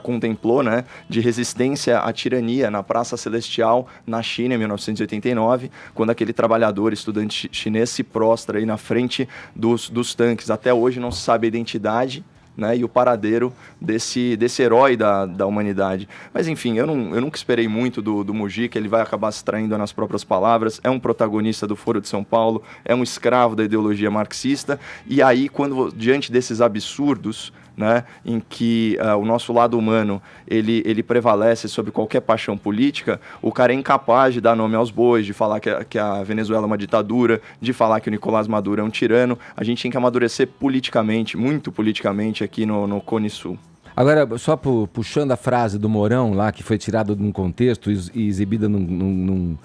contemplou, né, de resistência à tirania na Praça Celestial, na China, em 1989, quando aquele trabalhador, estudante chinês, se prostra aí na frente dos tanques. Até hoje não se sabe a identidade, né, e o paradeiro desse herói da humanidade. Mas enfim, eu nunca esperei muito do Mujica, ele vai acabar se traindo nas próprias palavras, é um protagonista do Foro de São Paulo, é um escravo da ideologia marxista, e aí, diante desses absurdos, né, em que o nosso lado humano ele prevalece sobre qualquer paixão política, o cara é incapaz de dar nome aos bois, de falar que a Venezuela é uma ditadura, de falar que o Nicolás Maduro é um tirano. A gente tem que amadurecer politicamente, muito politicamente, aqui no Cone Sul. Agora, só puxando a frase do Mourão lá, que foi tirada de um contexto e exibida num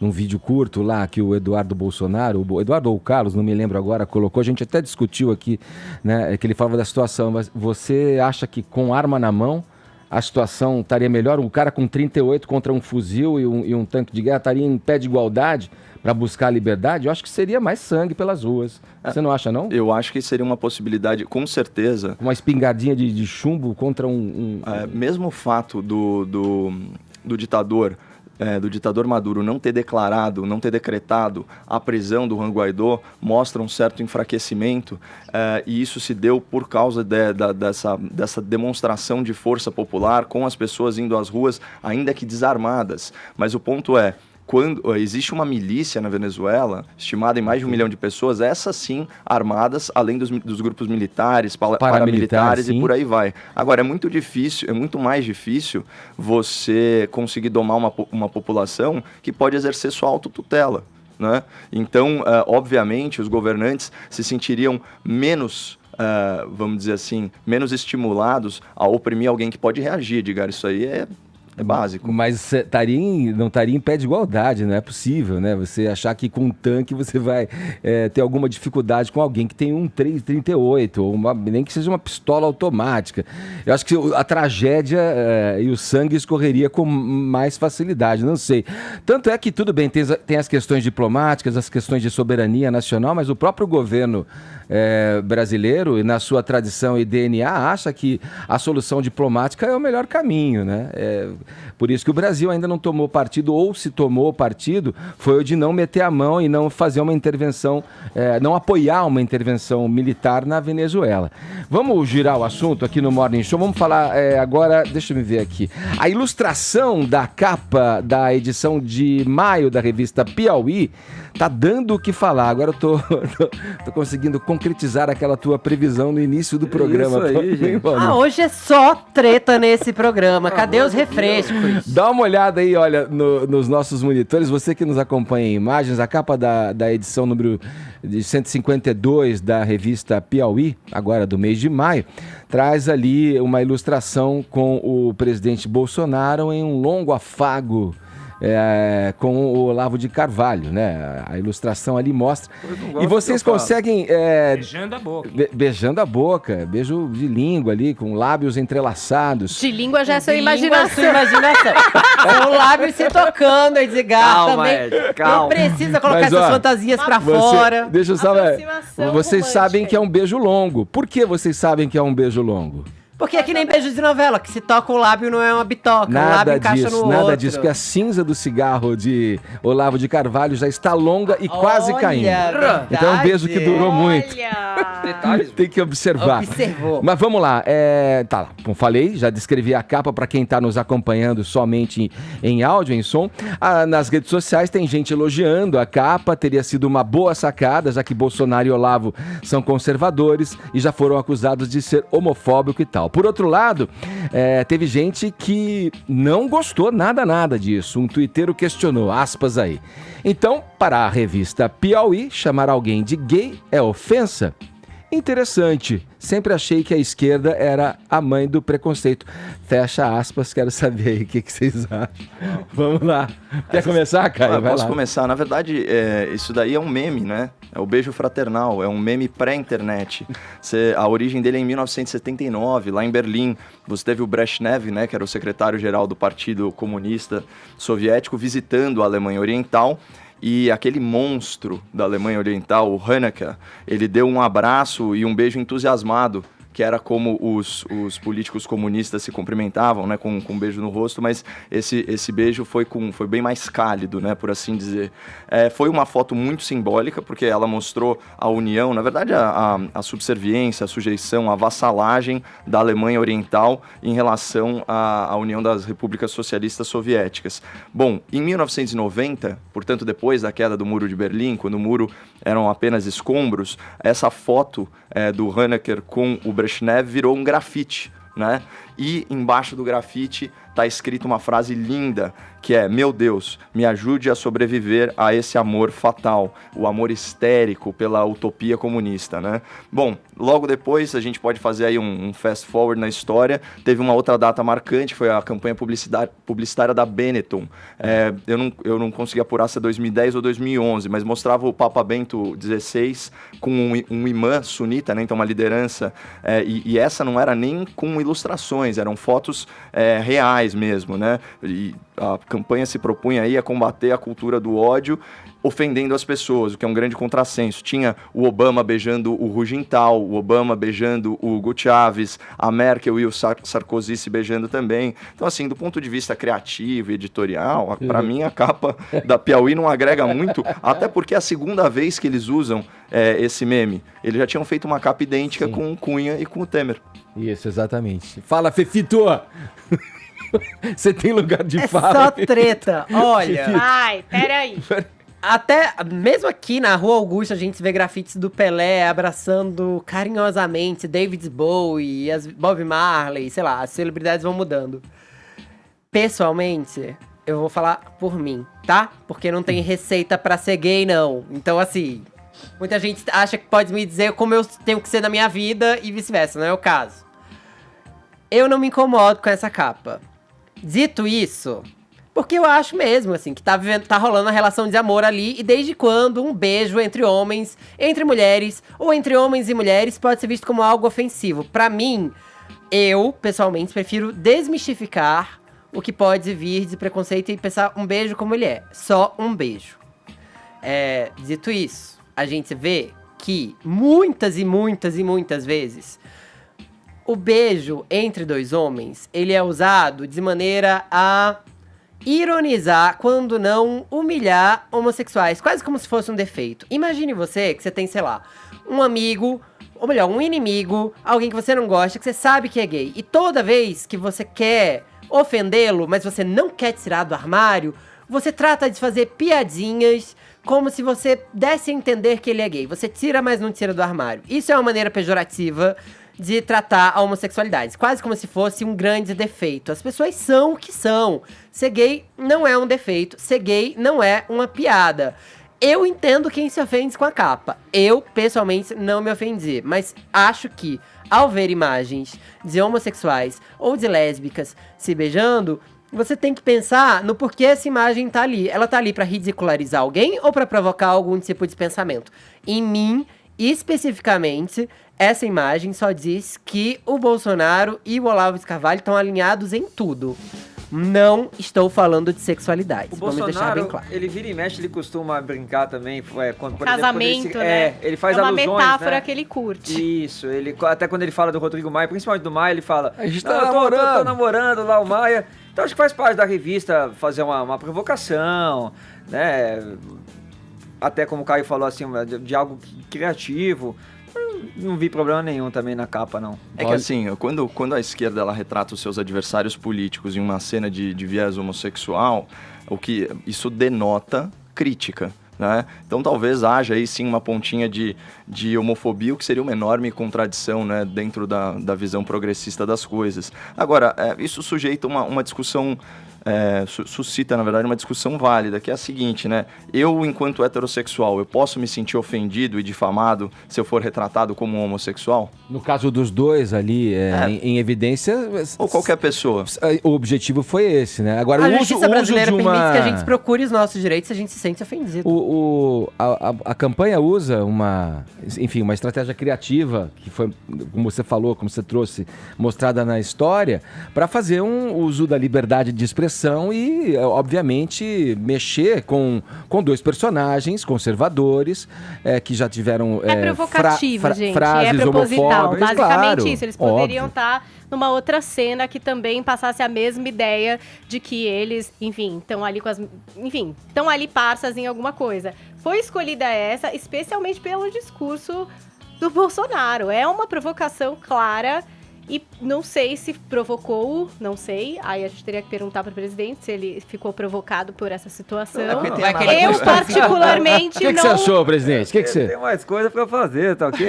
vídeo curto lá, que o Eduardo Bolsonaro, o Eduardo ou o Carlos, não me lembro agora, colocou, a gente até discutiu aqui, né, que ele falava da situação, mas você acha que com arma na mão a situação estaria melhor? Um cara com 38 contra um fuzil e um tanque de guerra estaria em pé de igualdade para buscar a liberdade? Eu acho que seria mais sangue pelas ruas. Você não acha, não? Eu acho que seria uma possibilidade, com certeza. Uma espingardinha de chumbo contra mesmo o fato do ditador Maduro não ter decretado a prisão do Juan Guaidó, mostra um certo enfraquecimento, e isso se deu por causa dessa demonstração de força popular, com as pessoas indo às ruas, ainda que desarmadas. Mas o ponto é, quando existe uma milícia na Venezuela, estimada em mais de 1 milhão de pessoas, essas sim armadas, além dos grupos militares, paramilitares e por aí vai. Agora, é muito mais difícil você conseguir domar uma população que pode exercer sua autotutela, né? Então, obviamente, os governantes se sentiriam menos... vamos dizer assim, menos estimulados a oprimir alguém que pode reagir. Edgar, isso aí É básico. Mas não estaria em pé de igualdade, não é possível, né? Você achar que com um tanque você vai ter alguma dificuldade com alguém que tem um 338, ou nem que seja uma pistola automática. Eu acho que a tragédia e o sangue escorreria com mais facilidade, não sei. Tanto é que, tudo bem, tem as questões diplomáticas, as questões de soberania nacional, mas o próprio governo brasileiro, e na sua tradição e DNA, acha que a solução diplomática é o melhor caminho, né? Por isso que o Brasil ainda não tomou partido, ou se tomou partido, foi o de não meter a mão e não fazer uma intervenção, não apoiar uma intervenção militar na Venezuela. Vamos girar o assunto aqui no Morning Show, vamos falar agora, deixa eu me ver aqui, a ilustração da capa da edição de maio da revista Piauí tá dando o que falar. Agora eu tô conseguindo concretizar aquela tua previsão no início do programa. Isso aí, gente. Hoje é só treta nesse programa. Cadê os refrescos? Dá uma olhada aí, olha, nos nossos monitores. Você que nos acompanha em imagens, a capa da edição número de 152 da revista Piauí, agora do mês de maio, traz ali uma ilustração com o presidente Bolsonaro em um longo afago com o Olavo de Carvalho, né? A ilustração ali mostra. E vocês conseguem... beijando a boca. Beijando a boca, beijo de língua ali, com lábios entrelaçados. De língua já é sua imaginação. Sua imaginação. É o lábio se tocando, aí dizer, também. Calma. Não precisa colocar essas fantasias pra fora. Deixa eu saber. Vocês sabem que é um beijo longo. Por que vocês sabem que é um beijo longo? Porque é que nem beijo de novela, que se toca o lábio não é uma bitoca, o lábio encaixa no outro. Nada disso, porque a cinza do cigarro de Olavo de Carvalho já está longa e quase caindo. Então é um beijo que durou muito. Detalhes. Tem que observar. Observou. Mas vamos lá. Tá lá, como falei, já descrevi a capa para quem está nos acompanhando somente em áudio, em som. Nas redes sociais tem gente elogiando a capa, teria sido uma boa sacada, já que Bolsonaro e Olavo são conservadores e já foram acusados de ser homofóbico e tal. Por outro lado, teve gente que não gostou nada disso. Um tuiteiro questionou, aspas aí. Então, para a revista Piauí, chamar alguém de gay é ofensa? Interessante. Sempre achei que a esquerda era a mãe do preconceito. Fecha aspas, quero saber aí o que vocês acham. Vamos lá. Quer começar, Caio? Posso começar. Na verdade, isso daí é um meme, né? É o beijo fraternal, é um meme pré-internet. A origem dele é em 1979, lá em Berlim. Você teve o Brezhnev, né, que era o secretário-geral do Partido Comunista Soviético, visitando a Alemanha Oriental. E aquele monstro da Alemanha Oriental, o Honecker, ele deu um abraço e um beijo entusiasmado, que era como os políticos comunistas se cumprimentavam, né, com um beijo no rosto, mas esse beijo foi bem mais cálido, né, por assim dizer. Foi uma foto muito simbólica, porque ela mostrou a união, na verdade a subserviência, a sujeição, a vassalagem da Alemanha Oriental em relação à União das Repúblicas Socialistas Soviéticas. Bom, em 1990, portanto depois da queda do Muro de Berlim, quando o muro eram apenas escombros, essa foto do Honecker com o Brezhnev virou um grafite, né? E embaixo do grafite está escrito uma frase linda, que é: meu Deus, me ajude a sobreviver a esse amor fatal, o amor histérico pela utopia comunista, né? Bom, logo depois a gente pode fazer aí um fast forward na história. Teve uma outra data marcante, foi a campanha publicitária da Benetton. Eu não consegui apurar se é 2010 ou 2011, mas mostrava o Papa Bento XVI com um imã sunita, né? Então uma liderança, e essa não era nem com ilustrações, eram fotos reais mesmo, né? E a campanha se propunha aí a combater a cultura do ódio, ofendendo as pessoas, o que é um grande contrassenso. Tinha o Obama beijando o Hu Jintao, o Obama beijando o Hugo Chávez, a Merkel e o Sarkozy se beijando também. Então, assim, do ponto de vista criativo e editorial, para mim a capa da Piauí não agrega muito, até porque é a segunda vez que eles usam esse meme. Eles já tinham feito uma capa idêntica com o Cunha e com o Temer. Isso, exatamente. Fala, Fefito! Você tem lugar de fala? É só treta, olha. Ai, peraí. Até, mesmo aqui na Rua Augusta, a gente vê grafites do Pelé abraçando carinhosamente David Bowie, Bob Marley, sei lá, as celebridades vão mudando. Pessoalmente, eu vou falar por mim, tá? Porque não tem receita pra ser gay, não. Então, assim, muita gente acha que pode me dizer como eu tenho que ser na minha vida e vice-versa, não é o caso. Eu não me incomodo com essa capa. Dito isso, porque eu acho mesmo, assim, que tá rolando uma relação de amor ali, e desde quando um beijo entre homens, entre mulheres, ou entre homens e mulheres pode ser visto como algo ofensivo? Pra mim, eu, pessoalmente, prefiro desmistificar o que pode vir de preconceito e pensar um beijo como ele é. Só um beijo. Dito isso, a gente vê que muitas e muitas e muitas vezes o beijo entre dois homens, ele é usado de maneira a ironizar, quando não humilhar homossexuais, quase como se fosse um defeito. Imagine você que você tem, sei lá, um amigo, ou melhor, um inimigo, alguém que você não gosta, que você sabe que é gay, e toda vez que você quer ofendê-lo, mas você não quer tirar do armário, você trata de fazer piadinhas como se você desse a entender que ele é gay. Você tira, mas não tira do armário. Isso é uma maneira pejorativa de tratar a homossexualidade, quase como se fosse um grande defeito. As pessoas são o que são. Ser gay não é um defeito, ser gay não é uma piada. Eu entendo quem se ofende com a capa. Eu, pessoalmente, não me ofendi, mas acho que, ao ver imagens de homossexuais ou de lésbicas se beijando, você tem que pensar no porquê essa imagem tá ali. Ela tá ali pra ridicularizar alguém ou pra provocar algum tipo de pensamento? Em mim, especificamente, essa imagem só diz que o Bolsonaro e o Olavo de Carvalho estão alinhados em tudo. Não estou falando de sexualidade. O Vamos Bolsonaro, deixar bem claro. Ele vira e mexe, ele costuma brincar também. Quando, por Casamento, exemplo, né? ele faz é uma alusões, metáfora né? que ele curte. Isso, até quando ele fala do Rodrigo Maia, principalmente do Maia, ele fala... A gente "Não, tá tô namorando lá o Maia." Então acho que faz parte da revista fazer uma provocação, né? Até como o Caio falou, assim, de algo criativo. Não vi problema nenhum também na capa, não. É que assim, quando a esquerda ela retrata os seus adversários políticos em uma cena de viés homossexual, isso denota crítica, né? Então talvez haja aí sim uma pontinha de homofobia, o que seria uma enorme contradição, né, dentro da visão progressista das coisas. Agora, isso sujeita uma discussão... suscita, na verdade, uma discussão válida, que é a seguinte, né? Eu, enquanto heterossexual, eu posso me sentir ofendido e difamado se eu for retratado como um homossexual? No caso dos dois ali, em evidência... Ou qualquer pessoa. O objetivo foi esse, né? Agora, A o justiça uso brasileira de uma... permite que a gente procure os nossos direitos se a gente se sente ofendido. A campanha usa uma estratégia criativa, que foi, como você falou, como você trouxe, mostrada na história, para fazer um uso da liberdade de expressão e, obviamente, mexer com dois personagens conservadores que já tiveram provocativo, gente. frases é proposital. homofóbicas. Basicamente Claro, isso. Eles poderiam estar numa outra cena que também passasse a mesma ideia de que eles, estão ali estão ali parças em alguma coisa. Foi escolhida essa especialmente pelo discurso do Bolsonaro. É uma provocação clara. E não sei se provocou, não sei. Aí a gente teria que perguntar para o presidente se ele ficou provocado por essa situação. Eu, particularmente, não... O que você achou, presidente? O que você... Tem mais coisa para fazer, tá ok?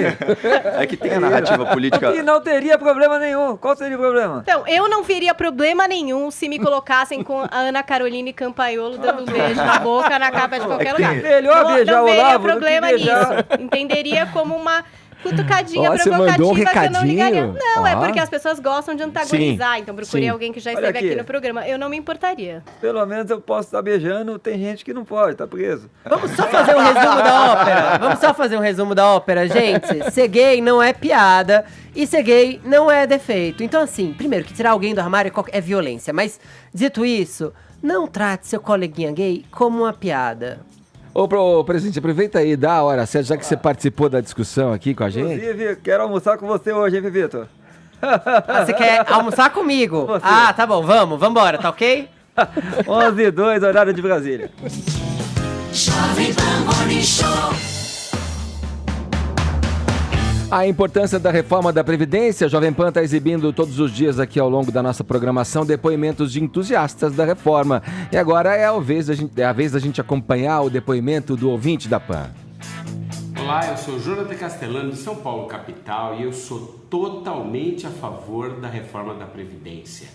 É que tem a narrativa política... E não teria problema nenhum. Qual seria o problema? Então, eu não veria problema nenhum se me colocassem com a Ana Caroline Campaiolo dando um beijo na boca na capa de qualquer lugar. Melhor beijar o Olavo. Não veria problema nisso. Entenderia como uma... cutucadinha provocativa mandou um que eu não ligaria. recadinho? Não, é porque as pessoas gostam de antagonizar. Sim, Então procurei sim. alguém que já Olha esteve aqui aqui no programa. Eu não me importaria. Pelo menos eu posso estar beijando, tem gente que não pode, tá preso. Vamos só fazer um resumo da ópera. Vamos só fazer um resumo da ópera, gente. Ser gay não é piada e ser gay não é defeito. Então, assim, primeiro, que tirar alguém do armário é violência. Mas, dito isso, não trate seu coleguinha gay como uma piada. Ô, presidente, aproveita aí, dá a hora certa, já que você participou da discussão aqui com a gente. Inclusive, quero almoçar com você hoje, hein, Vitor? Você quer almoçar comigo? Ah, tá bom, vambora, tá ok? 11h02, horário de Brasília. Jovem Pan Morning Show. A importância da reforma da Previdência, a Jovem Pan está exibindo todos os dias aqui ao longo da nossa programação depoimentos de entusiastas da reforma. E agora é a vez da gente acompanhar o depoimento do ouvinte da Pan. Olá, eu sou Jonathan Castellano de São Paulo, capital, e eu sou totalmente a favor da reforma da Previdência.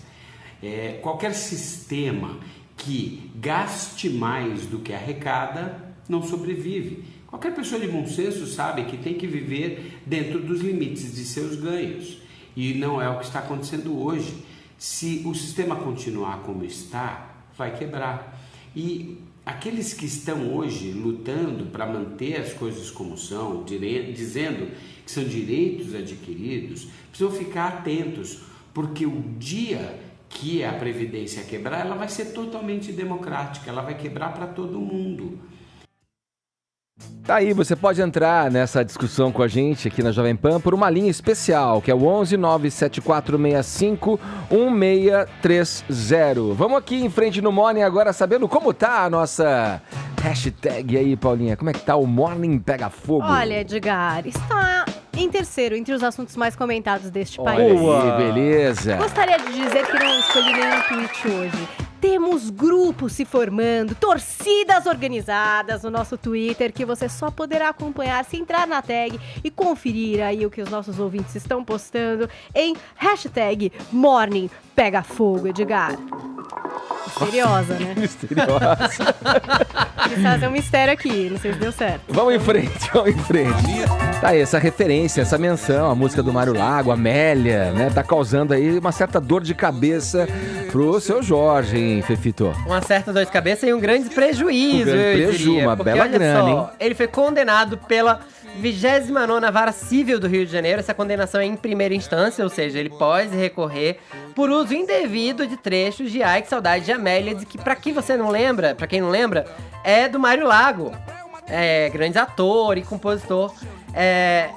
Qualquer sistema que gaste mais do que arrecada não sobrevive. Qualquer pessoa de bom senso sabe que tem que viver dentro dos limites de seus ganhos. E não é o que está acontecendo hoje. Se o sistema continuar como está, vai quebrar. E aqueles que estão hoje lutando para manter as coisas como são, dizendo que são direitos adquiridos, precisam ficar atentos, porque o dia que a Previdência quebrar, ela vai ser totalmente democrática, ela vai quebrar para todo mundo. Tá aí, você pode entrar nessa discussão com a gente aqui na Jovem Pan por uma linha especial, que é o 11 97465 1630. Vamos aqui em frente no Morning agora, sabendo como tá a nossa hashtag aí, Paulinha. Como é que tá o Morning Pega Fogo? Olha, Edgar, está em terceiro entre os assuntos mais comentados deste país. Olha aí, beleza. Gostaria de dizer que não escolhi nenhum tweet hoje. Temos grupos se formando, torcidas organizadas no nosso Twitter, que você só poderá acompanhar se entrar na tag e conferir aí o que os nossos ouvintes estão postando em hashtag Morning Pega Fogo, Edgar. Misteriosa, né? Misteriosa. Quis fazer um mistério aqui, não sei se deu certo. Vamos em frente, vamos em frente. Tá aí, essa referência, essa menção, a música do Mário Lago, Amélia, né? Tá causando aí uma certa dor de cabeça pro seu Jorge, hein, Fefito? Uma certa dor de cabeça e um grande prejuízo, eu diria. Uma porque, bela olha grana, só, hein? Ele foi condenado pela 29ª Vara Civil do Rio de Janeiro. Essa condenação é em primeira instância, ou seja, ele pode recorrer por uso indevido de trechos de Ai Que Saudade de Amélia, de que, pra quem não lembra, é do Mário Lago. Grande ator e compositor.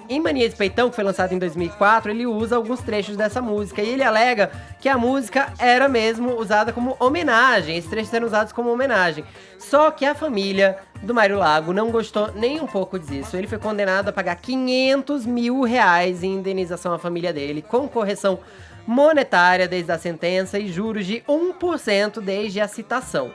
Em Mania de Peitão, que foi lançado em 2004, ele usa alguns trechos dessa música. E ele alega que a música era mesmo usada como homenagem. Esses trechos eram usados como homenagem. Só que a família do Mário Lago não gostou nem um pouco disso. Ele foi condenado a pagar R$500 mil em indenização à família dele, com correção monetária desde a sentença e juros de 1% desde a citação.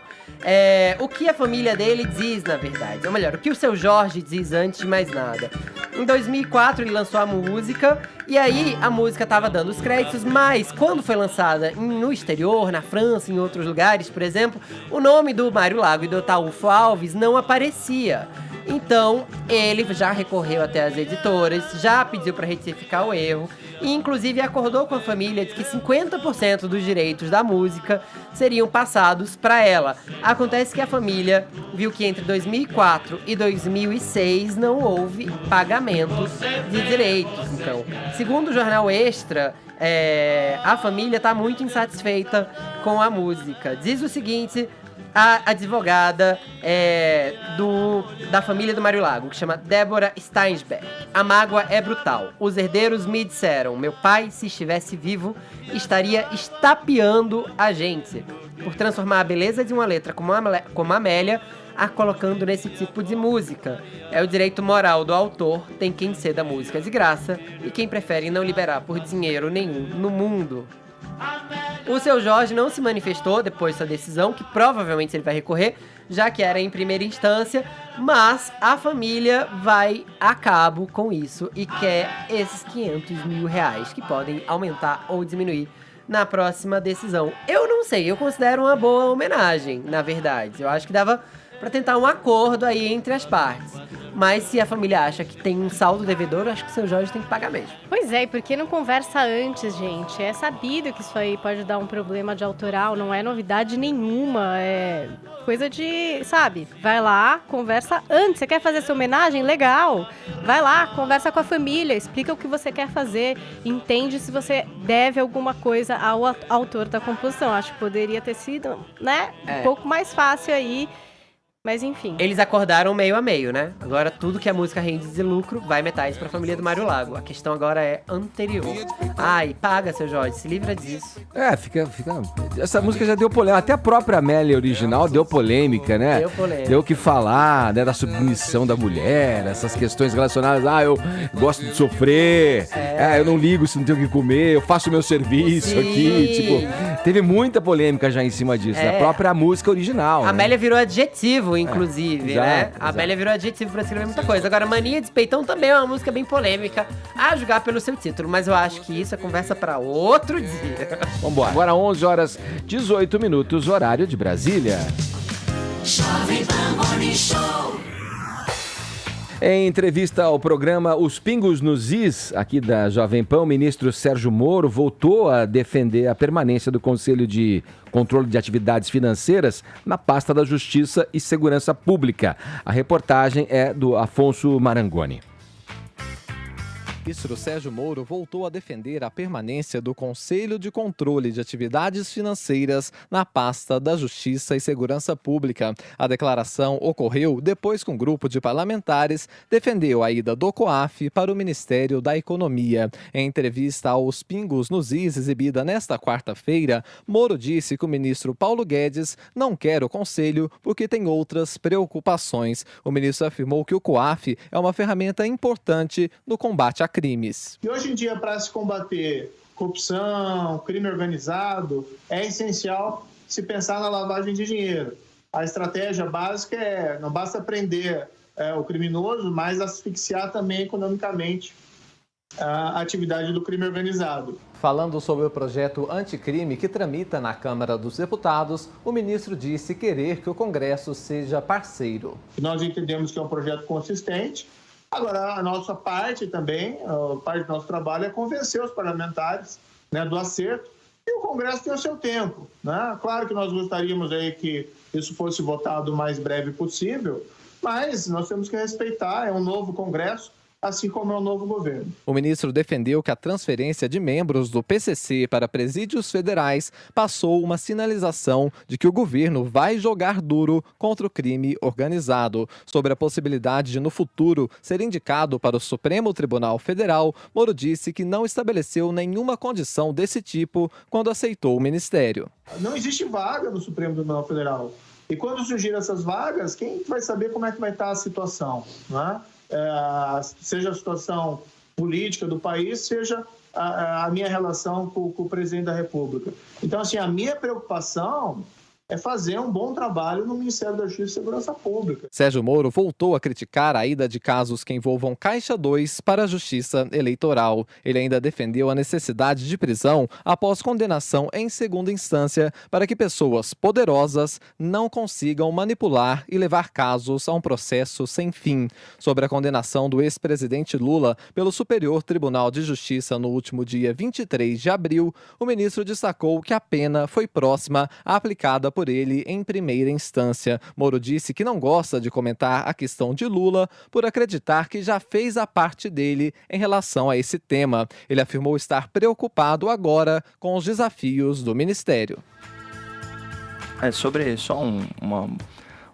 O que a família dele diz, na verdade, ou melhor, o que o seu Jorge diz antes de mais nada. Em 2004 ele lançou a música, e aí a música tava dando os créditos, mas quando foi lançada no exterior, na França, em outros lugares, por exemplo, o nome do Mário Lago e do Ataúfo Alves não aparecia. Então, ele já recorreu até as editoras, já pediu para retificar o erro e, inclusive, acordou com a família de que 50% dos direitos da música seriam passados para ela. Acontece que a família viu que entre 2004 e 2006 não houve pagamento de direitos. Então, segundo o jornal Extra, a família está muito insatisfeita com a música. Diz o seguinte... A advogada da família do Mário Lago, que chama Débora Steinsberg. A mágoa é brutal. Os herdeiros me disseram, meu pai, se estivesse vivo, estaria estapeando a gente por transformar a beleza de uma letra como Amélia, a colocando nesse tipo de música. É o direito moral do autor, tem quem ceda música de graça e quem prefere não liberar por dinheiro nenhum no mundo. O seu Jorge não se manifestou depois dessa decisão, que provavelmente ele vai recorrer, já que era em primeira instância, mas a família vai a cabo com isso e quer esses R$500 mil, que podem aumentar ou diminuir na próxima decisão. Eu não sei, eu considero uma boa homenagem, na verdade. Eu acho que dava pra tentar um acordo aí entre as partes. Mas se a família acha que tem um saldo devedor, eu acho que o seu Jorge tem que pagar mesmo. Pois é, e por que não conversa antes, gente? É sabido que isso aí pode dar um problema de autoral, não é novidade nenhuma, é coisa de, sabe? Vai lá, conversa antes. Você quer fazer essa homenagem? Legal. Vai lá, conversa com a família, explica o que você quer fazer, entende se você deve alguma coisa ao autor da composição. Acho que poderia ter sido, né, um pouco mais fácil aí. Mas enfim. Eles acordaram meio a meio, né? Agora tudo que a música rende de lucro vai metade pra família do Mário Lago. A questão agora é anterior. Ai, paga, seu Jorge, se livra disso. Fica... Essa música já deu polêmica. Até a própria Amélia original deu polêmica, né? Deu polêmica. Deu o que falar, né? Da submissão da mulher, essas questões relacionadas. Eu gosto de sofrer. Eu não ligo se não tenho o que comer. Eu faço o meu serviço aqui. Tipo, teve muita polêmica já em cima disso. A própria música original. A Amélia virou adjetivo, inclusive, exato, né? A Amélia virou adjetivo pra escrever muita coisa. Agora, Mania de Peitão também é uma música bem polêmica, a julgar pelo seu título, mas eu acho que isso é conversa pra outro dia. Vambora. Agora 11h18, horário de Brasília. Jovem Pan Morning Show. Em entrevista ao programa Os Pingos nos Is, aqui da Jovem Pan, o ministro Sérgio Moro voltou a defender a permanência do Conselho de Controle de Atividades Financeiras na pasta da Justiça e Segurança Pública. A reportagem é do Afonso Marangoni. O ministro Sérgio Moro voltou a defender a permanência do Conselho de Controle de Atividades Financeiras na pasta da Justiça e Segurança Pública. A declaração ocorreu depois que um grupo de parlamentares defendeu a ida do COAF para o Ministério da Economia. Em entrevista aos Pingos nos Is, exibida nesta quarta-feira, Moro disse que o ministro Paulo Guedes não quer o Conselho porque tem outras preocupações. O ministro afirmou que o COAF é uma ferramenta importante no combate a crimes. E hoje em dia, para se combater corrupção, crime organizado, é essencial se pensar na lavagem de dinheiro. A estratégia básica é, não basta prender o criminoso, mas asfixiar também economicamente a atividade do crime organizado. Falando sobre o projeto anticrime que tramita na Câmara dos Deputados, o ministro disse querer que o Congresso seja parceiro. Nós entendemos que é um projeto consistente. Agora, a nossa parte também, a parte do nosso trabalho é convencer os parlamentares, né, do acerto, e o Congresso tem o seu tempo, né? Claro que nós gostaríamos aí que isso fosse votado o mais breve possível, mas nós temos que respeitar, é um novo Congresso, assim como é o novo governo. O ministro defendeu que a transferência de membros do PCC para presídios federais passou uma sinalização de que o governo vai jogar duro contra o crime organizado. Sobre a possibilidade de, no futuro, ser indicado para o Supremo Tribunal Federal, Moro disse que não estabeleceu nenhuma condição desse tipo quando aceitou o ministério. Não existe vaga no Supremo Tribunal Federal. E quando surgirem essas vagas, quem vai saber como é que vai estar a situação, né? Seja a situação política do país, seja a minha relação com o presidente da República. Então, assim, a minha preocupação é fazer um bom trabalho no Ministério da Justiça e Segurança Pública. Sérgio Moro voltou a criticar a ida de casos que envolvam Caixa 2 para a Justiça Eleitoral. Ele ainda defendeu a necessidade de prisão após condenação em segunda instância para que pessoas poderosas não consigam manipular e levar casos a um processo sem fim. Sobre a condenação do ex-presidente Lula pelo Superior Tribunal de Justiça no último dia 23 de abril, o ministro destacou que a pena foi próxima à aplicada por ele em primeira instância. Moro disse que não gosta de comentar a questão de Lula por acreditar que já fez a parte dele em relação a esse tema. Ele afirmou estar preocupado agora com os desafios do ministério. Sobre só um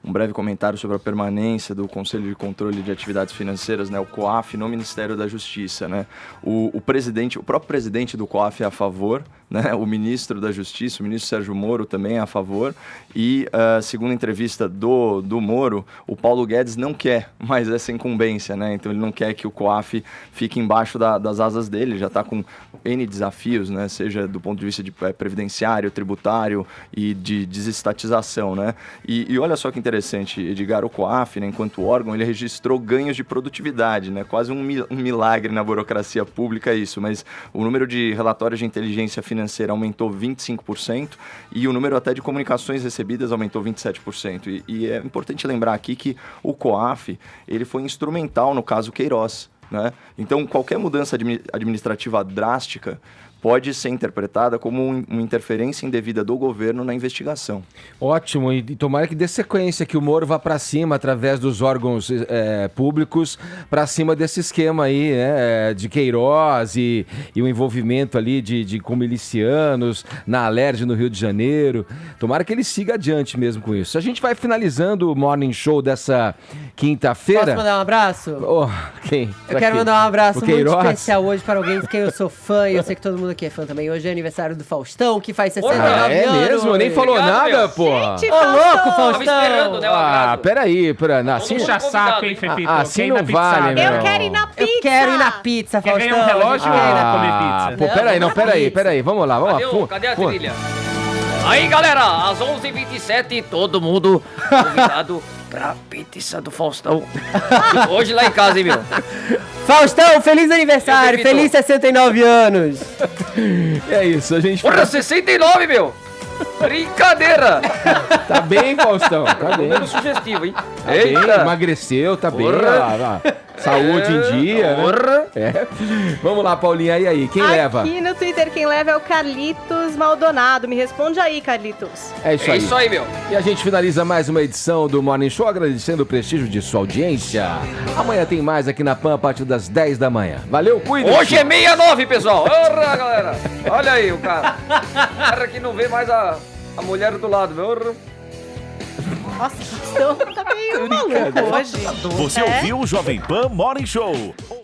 breve comentário sobre a permanência do Conselho de Controle de Atividades Financeiras, né, o COAF, no Ministério da Justiça, né? O próprio presidente do COAF é a favor, né? O ministro da Justiça, o ministro Sérgio Moro, também é a favor. E, segundo a entrevista do Moro, o Paulo Guedes não quer mais essa incumbência, né? Então ele não quer que o COAF fique embaixo das asas dele, já está com N desafios, né? Seja do ponto de vista de previdenciário, tributário e de desestatização, né? E olha só que interessante, Edgar, o COAF, né, enquanto órgão, ele registrou ganhos de produtividade, né? Quase um milagre na burocracia pública isso, mas o número de relatórios de inteligência financeira aumentou 25% e o número até de comunicações recebidas aumentou 27%. E é importante lembrar aqui que o COAF, ele foi instrumental no caso Queiroz, né? Então, qualquer mudança administrativa drástica pode ser interpretada como uma interferência indevida do governo na investigação. Ótimo, e tomara que dê sequência, que o Moro vá para cima, através dos órgãos públicos, para cima desse esquema aí, né, de Queiroz e o envolvimento ali de com milicianos na Alerj, no Rio de Janeiro. Tomara que ele siga adiante mesmo com isso. A gente vai finalizando o Morning Show dessa quinta-feira. Posso mandar um abraço? Quem? Eu quero mandar um abraço muito especial hoje para alguém de quem eu sou fã e eu sei que todo mundo que é fã também. Hoje é aniversário do Faustão, que faz 69 anos. É mesmo? Nem falou nada, pô. Gente, ô, louco, Faustão. Esperando, né, peraí. Assim, já sabe, hein, Fefito? assim não vale, meu. Eu quero ir na pizza. Eu quero ir na pizza, Faustão. Quer ganhar um relógio ou comer pizza? Pô, peraí. Vamos lá. Cadê a trilha? Aí, galera, às 11h27, todo mundo convidado pra pizza do Faustão. Hoje lá em casa, hein, meu? Faustão, feliz aniversário, feliz 69 anos. É isso, a gente... Porra, 69, meu! Brincadeira! Tá bem, Faustão, tá bem. Menos sugestivo, hein? Tá bem, emagreceu, tá bem. Lá. Saúde em dia, né? É. Vamos lá, Paulinha, e aí? Quem leva? Aqui no Twitter, quem leva é o Carlitos Maldonado. Me responde aí, Carlitos. É isso aí. É isso aí, meu. E a gente finaliza mais uma edição do Morning Show, agradecendo o prestígio de sua audiência. Amanhã tem mais aqui na PAN a partir das 10 da manhã. Valeu, cuida-se. Hoje é 69, pessoal. Orra, galera. Olha aí o cara. O cara que não vê mais a mulher do lado, meu. Orra. Nossa, tá meio maluco hoje. Você ouviu o Jovem Pan Morning Show.